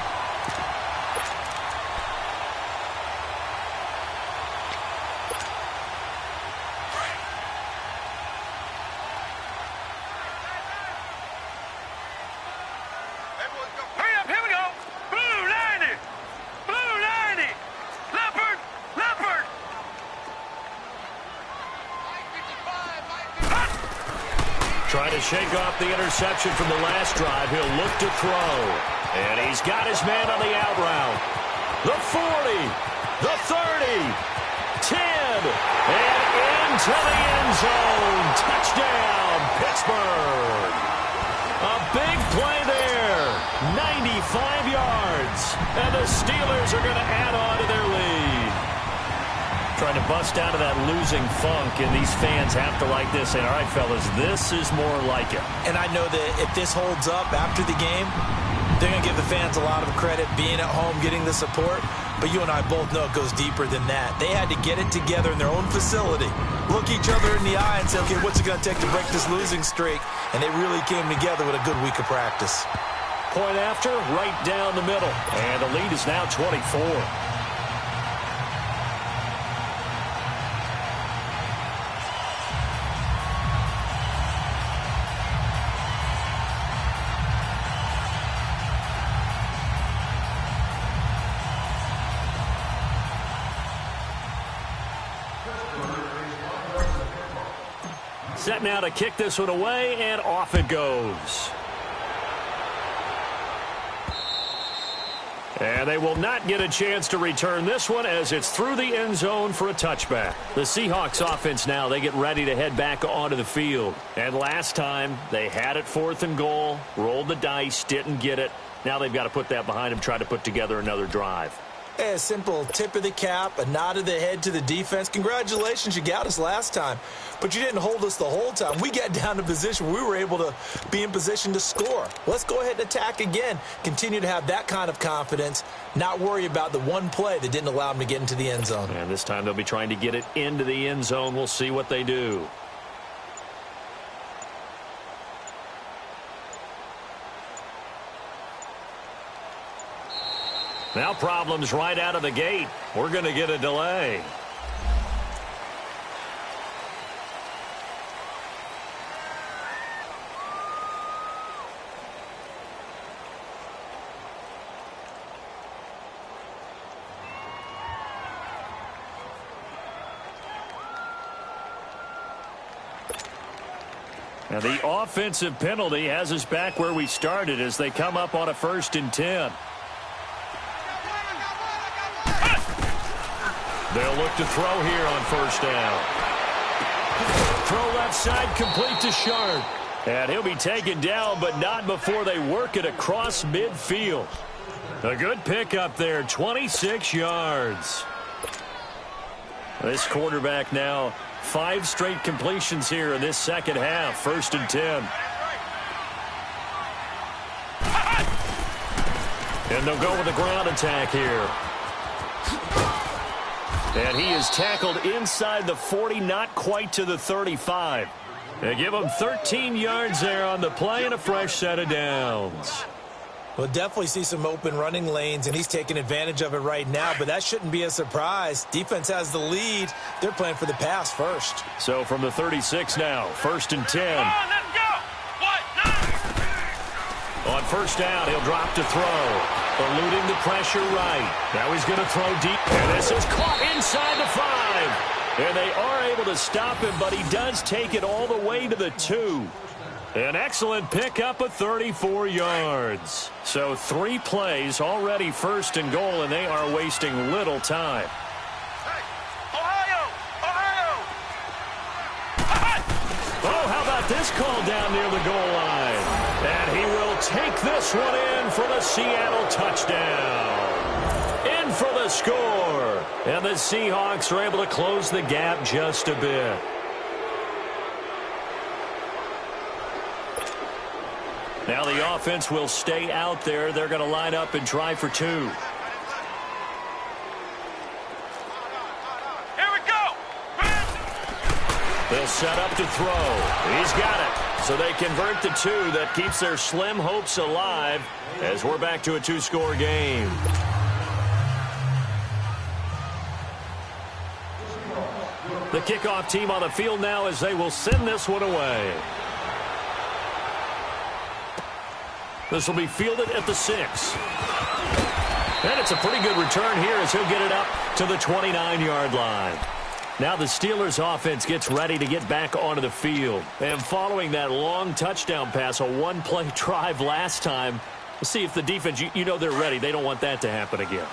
Trying to shake off the interception from the last drive. He'll look to throw. And he's got his man on the out route. The 40, the 30, 10, and into the end zone. Touchdown, Pittsburgh. A big play there. 95 yards. And the Steelers are going to add on to their lead. Trying to bust out of that losing funk, and these fans have to like this. And, all right, fellas, this is more like it. And I know that if this holds up after the game, they're going to give the fans a lot of credit being at home, getting the support. But you and I both know it goes deeper than that. They had to get it together in their own facility, look each other in the eye and say, okay, what's it going to take to break this losing streak? And they really came together with a good week of practice. Point after, right down the middle. And the lead is now 24. Set now to kick this one away, and off it goes. And they will not get a chance to return this one as it's through the end zone for a touchback. The Seahawks offense now, they get ready to head back onto the field. And last time, they had it 4th and goal, rolled the dice, didn't get it. Now they've got to put that behind them, try to put together another drive. A simple tip of the cap, a nod of the head to the defense. Congratulations, you got us last time. But you didn't hold us the whole time. We got down to position where we were able to be in position to score. Let's go ahead and attack again. Continue to have that kind of confidence, not worry about the one play that didn't allow them to get into the end zone. And this time they'll be trying to get it into the end zone. We'll see what they do. Now problems right out of the gate. We're going to get a delay. Now the offensive penalty has us back where we started as they come up on a 1st and 10. They'll look to throw here on 1st down. Throw left side complete to Sharp. And he'll be taken down, but not before they work it across midfield. A good pickup there, 26 yards. This quarterback now, 5 straight completions here in this second half, 1st and 10. And they'll go with the ground attack here. And he is tackled inside the 40, not quite to the 35. They give him 13 yards there on the play and a fresh set of downs. We'll definitely see some open running lanes, and he's taking advantage of it right now, but that shouldn't be a surprise. Defense has the lead. They're playing for the pass first. So from the 36 now, 1st and 10. Come on, let's go. What? On 1st down, he'll drop to throw. Eluding the pressure right. Now he's going to throw deep. And this is caught inside the 5. And they are able to stop him, but he does take it all the way to the 2. An excellent pickup of 34 yards. So 3 plays, already 1st and goal, and they are wasting little time. Hey, Ohio! Oh, how about this call down near the goal line? And he will take this one in for the Seattle touchdown. In for the score. And the Seahawks are able to close the gap just a bit. Now the offense will stay out there. They're going to line up and try for 2. Here we go! They'll set up to throw. He's got it. So they convert the 2. That keeps their slim hopes alive as we're back to a 2-score game. The kickoff team on the field now as they will send this one away. This will be fielded at the 6. And it's a pretty good return here as he'll get it up to the 29-yard line. Now the Steelers offense gets ready to get back onto the field. And following that long touchdown pass, a 1-play drive last time, we'll see if the defense, you know they're ready. They don't want that to happen again.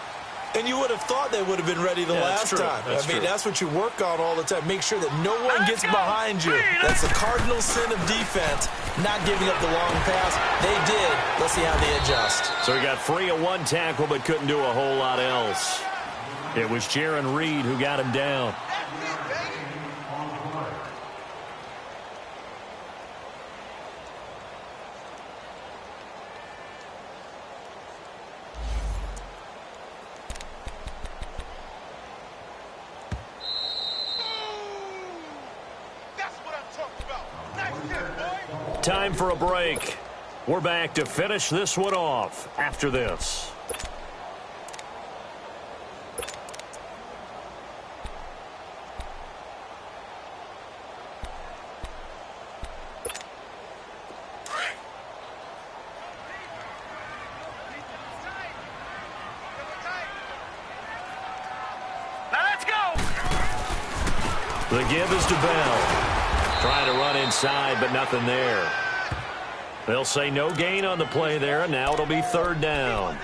And you would have thought they would have been ready the last time. I mean, that's what you work on all the time. Make sure that no one gets behind you. That's the cardinal sin of defense, not giving up the long pass. They did. Let's see how they adjust. So he got free of 1 tackle but couldn't do a whole lot else. It was Jaron Reed who got him down. Time for a break. We're back to finish this one off after this. Now let's go! The give is to Bell. Trying to run inside, but nothing there. They'll say no gain on the play there, and now it'll be 3rd down.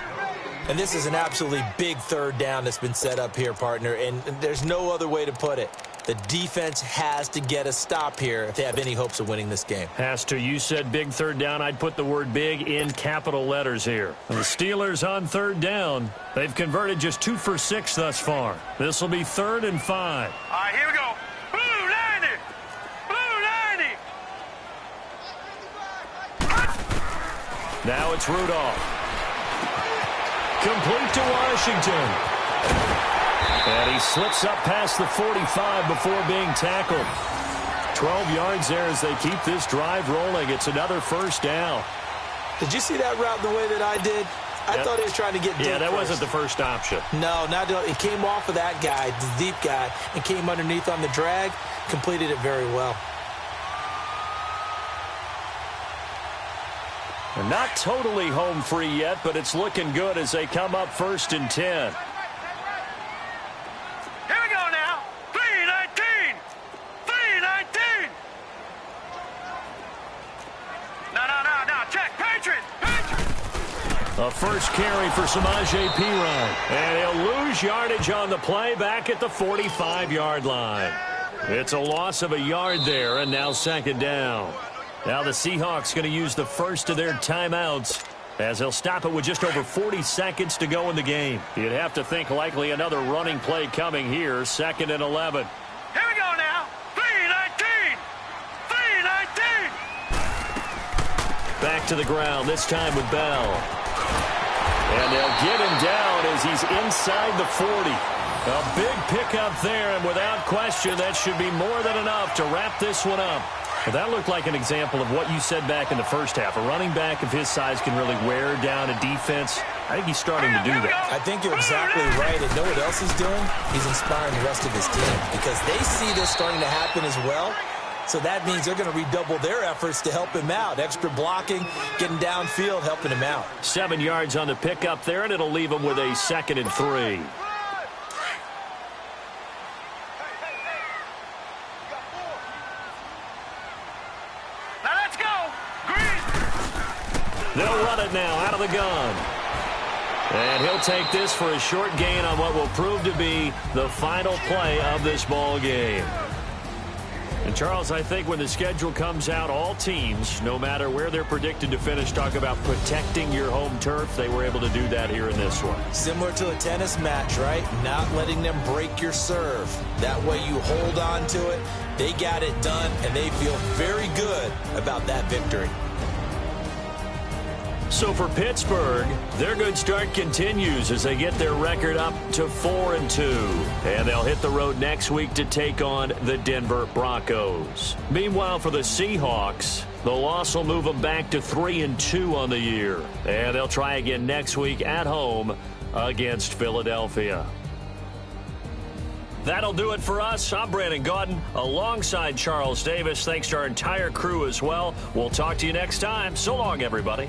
And this is an absolutely big third down that's been set up here, partner, and there's no other way to put it. The defense has to get a stop here if they have any hopes of winning this game. Has to. You said big third down. I'd put the word big in capital letters here. And the Steelers on third down. They've converted just 2 for 6 thus far. This will be 3rd and 5. All right, here we go. Blue 90. Blue 90. Now it's Rudolph. Complete to Washington. And he slips up past the 45 before being tackled. 12 yards there as they keep this drive rolling. It's another first down. Did you see that route the way that I did? I thought he was trying to get deep. Yeah, that first. wasn't the first option. No, not at all. It came off of that guy, the deep guy, and came underneath on the drag. Completed it very well. They're not totally home free yet, but it's looking good as they come up 1st and 10. Here we go now. 319. 319. No. Check. Patriot. A first carry for Samaje Perine. And he'll lose yardage on the play back at the 45-yard line. It's a loss of a yard there, and now 2nd down. Now the Seahawks going to use the first of their timeouts as they'll stop it with just over 40 seconds to go in the game. You'd have to think likely another running play coming here, 2nd and 11. Here we go now. 319. 319. Back to the ground, this time with Bell. And they'll get him down as he's inside the 40. A big pickup there, and without question, that should be more than enough to wrap this one up. Well, that looked like an example of what you said back in the first half. A running back of his size can really wear down a defense. I think he's starting to do that. I think you're exactly right. And know what else he's doing? He's inspiring the rest of his team because they see this starting to happen as well. So that means they're going to redouble their efforts to help him out. Extra blocking, getting downfield, helping him out. 7 yards on the pickup there, and it'll leave him with a 2nd and 3. They'll run it now out of the gun. And he'll take this for a short gain on what will prove to be the final play of this ball game. And, Charles, I think when the schedule comes out, all teams, no matter where they're predicted to finish, talk about protecting your home turf. They were able to do that here in this one. Similar to a tennis match, right? Not letting them break your serve. That way you hold on to it. They got it done, and they feel very good about that victory. So for Pittsburgh, their good start continues as they get their record up to 4-2. And they'll hit the road next week to take on the Denver Broncos. Meanwhile, for the Seahawks, the loss will move them back to 3-2 on the year. And they'll try again next week at home against Philadelphia. That'll do it for us. I'm Brandon Gaudin alongside Charles Davis. Thanks to our entire crew as well. We'll talk to you next time. So long, everybody.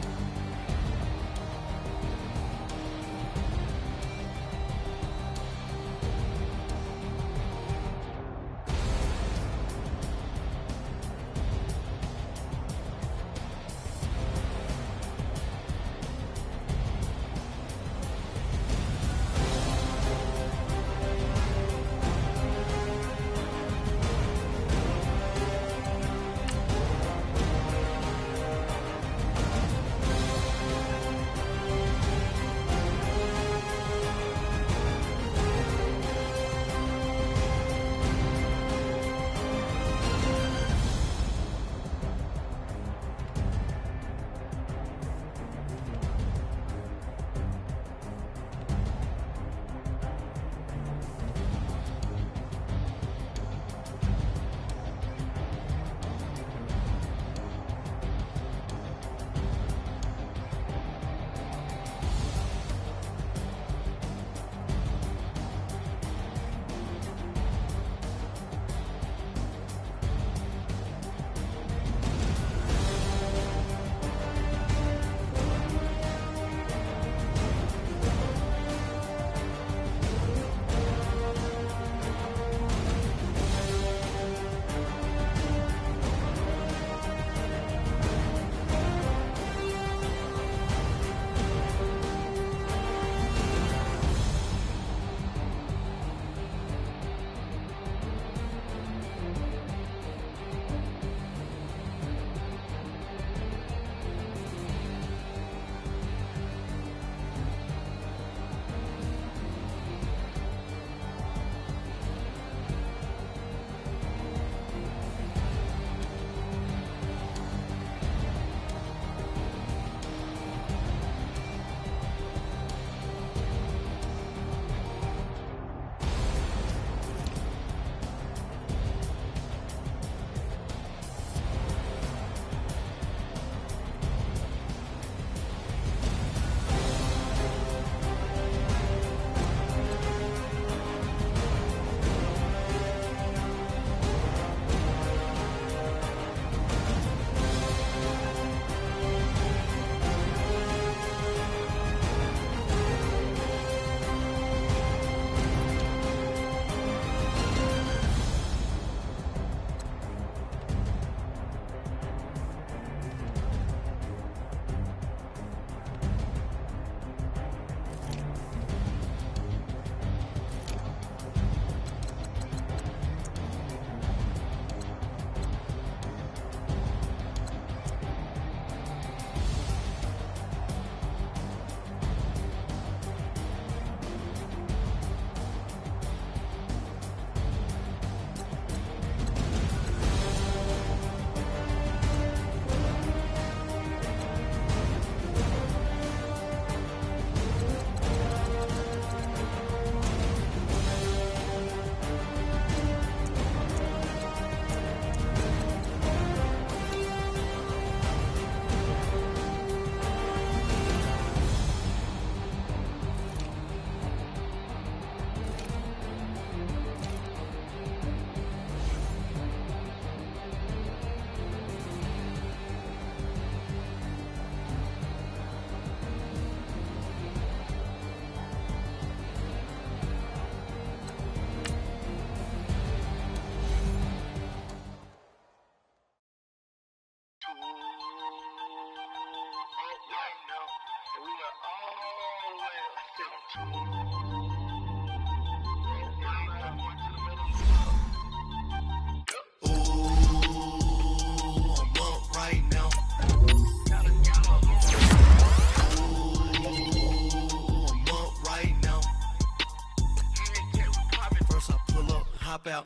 hop out,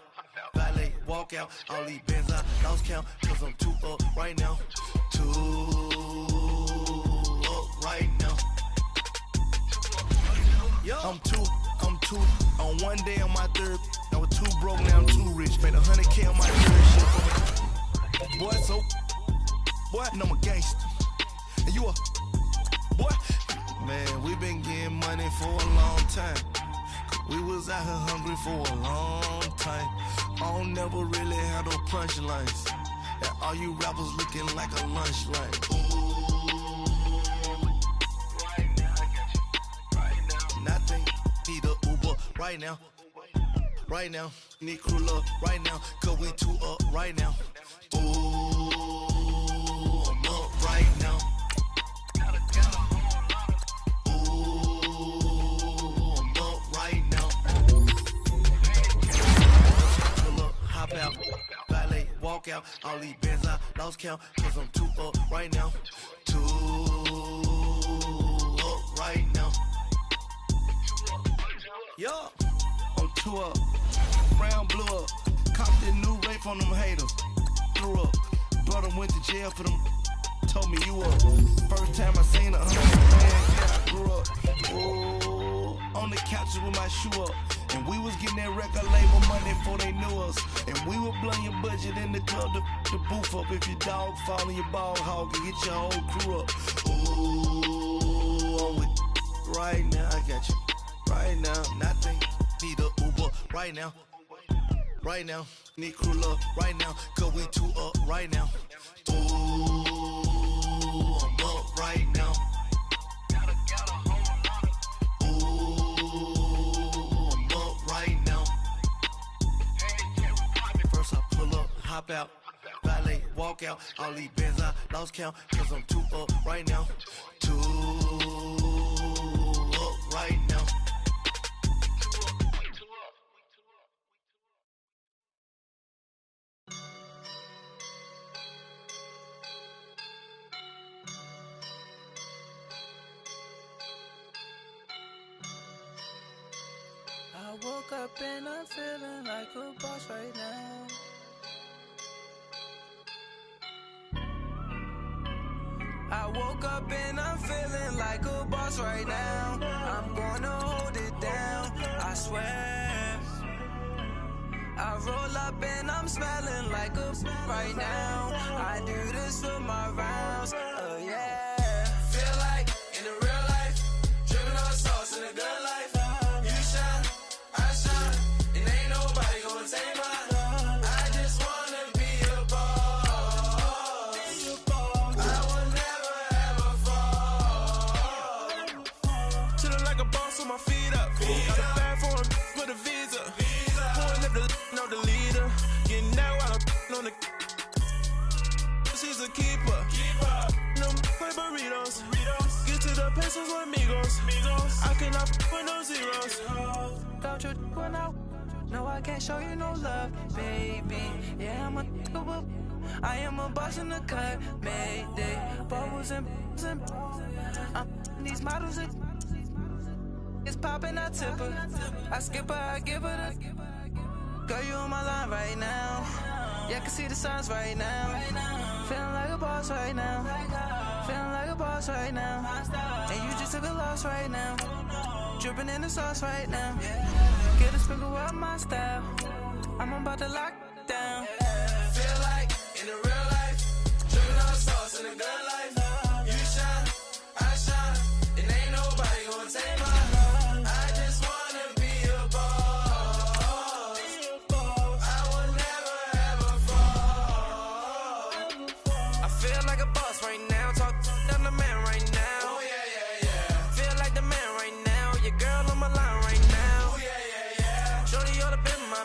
valet, walk out. All these bands I lost count, cause I'm too up right now. Too up right now. I'm two on one day on my third. I was too broke, now I'm too rich. Made 100K on my third shit. Boy, so boy, and I'm a gangster. And you a boy. Man, we been getting money for a long time. We was out here hungry for a long time. I don't never really have no punchlines. And all you rappers looking like a lunch line. Right now, I got you. Right now. Nothing. Need a Uber right now. Right now. Need crew love right now. Cause we too up right now. Ooh, I'm up right now. Out, valet, walk out. All these bands I lost count, cause I'm too up right now. Too up right now. Yeah, I'm too up. Brown blew up. Copped that new rape on them haters. Threw up. Brother went to jail for them. Told me you up. First time I seen 100 bands, yeah, I grew up. Ooh, on the couches with my shoe up. And we was getting that record label money before they knew us. And we were blowing your budget in the club to boof up. If your dog fall in your ball hog and get your whole crew up. Ooh, I'm with right now, I got you. Right now, nothing. Need a Uber right now. Right now, need crew love right now. Cause we too up right now. Ooh, I'm up right now. Hop out, valet, walk out. All these bands I lost count, cause I'm too up right now. Too up right now. I woke up and I'm feeling like a boss right now. I woke up and I'm feeling like a boss right now. I'm gonna hold it down, I swear. I roll up and I'm smelling like a right now. I do this for my rounds, yeah. Feel like in the real life, dripping on sauce in the good life. You shine, I shine, and ain't nobody gonna take mine. I just wanna be a boss. I will never ever fall. Chillin' like a boss with my feet up. Got a bag for him with a visa. Pulling up the no the leader. Getting that while I'm on the. She's a keeper. No play burritos. Get to the pesos with amigos. I cannot with no zeros. Don't you run out? No, I can't show you no love, baby. Yeah, I am a boss in the cut. Mayday, bubbles and these models. It's popping, I tip her. I skip her, I give her the. Girl, you on my line right now. Yeah, I can see the signs right now. Feeling like a boss right now. Feeling like a boss right now. And you just took a loss right now. Dripping in the sauce right now. Get a sprinkle up my style. I'm about to lock down. Feel like in the real life, dripping on sauce in the good life. You shine, I shine, and ain't nobody gonna take mine. I just wanna be a boss. I will never ever fall. I feel like a boss right now. Talk to the man right now. Oh yeah, yeah, yeah. Feel like the man right now. Your girl on my line right now. Oh yeah, yeah, yeah. Shorty oughta been my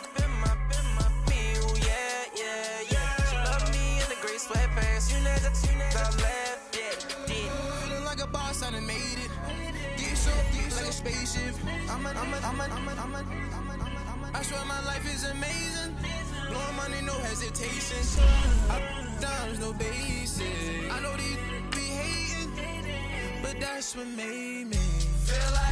me. Oh yeah, yeah, yeah. She love me in the gray sweatpants. You know that I left, yeah. Feeling like a boss, I done made it. Get so like a spaceship. I swear my life is amazing. Blowing money, no hesitation. Dimes, no basic. I know these be hating, but that's what made me feel like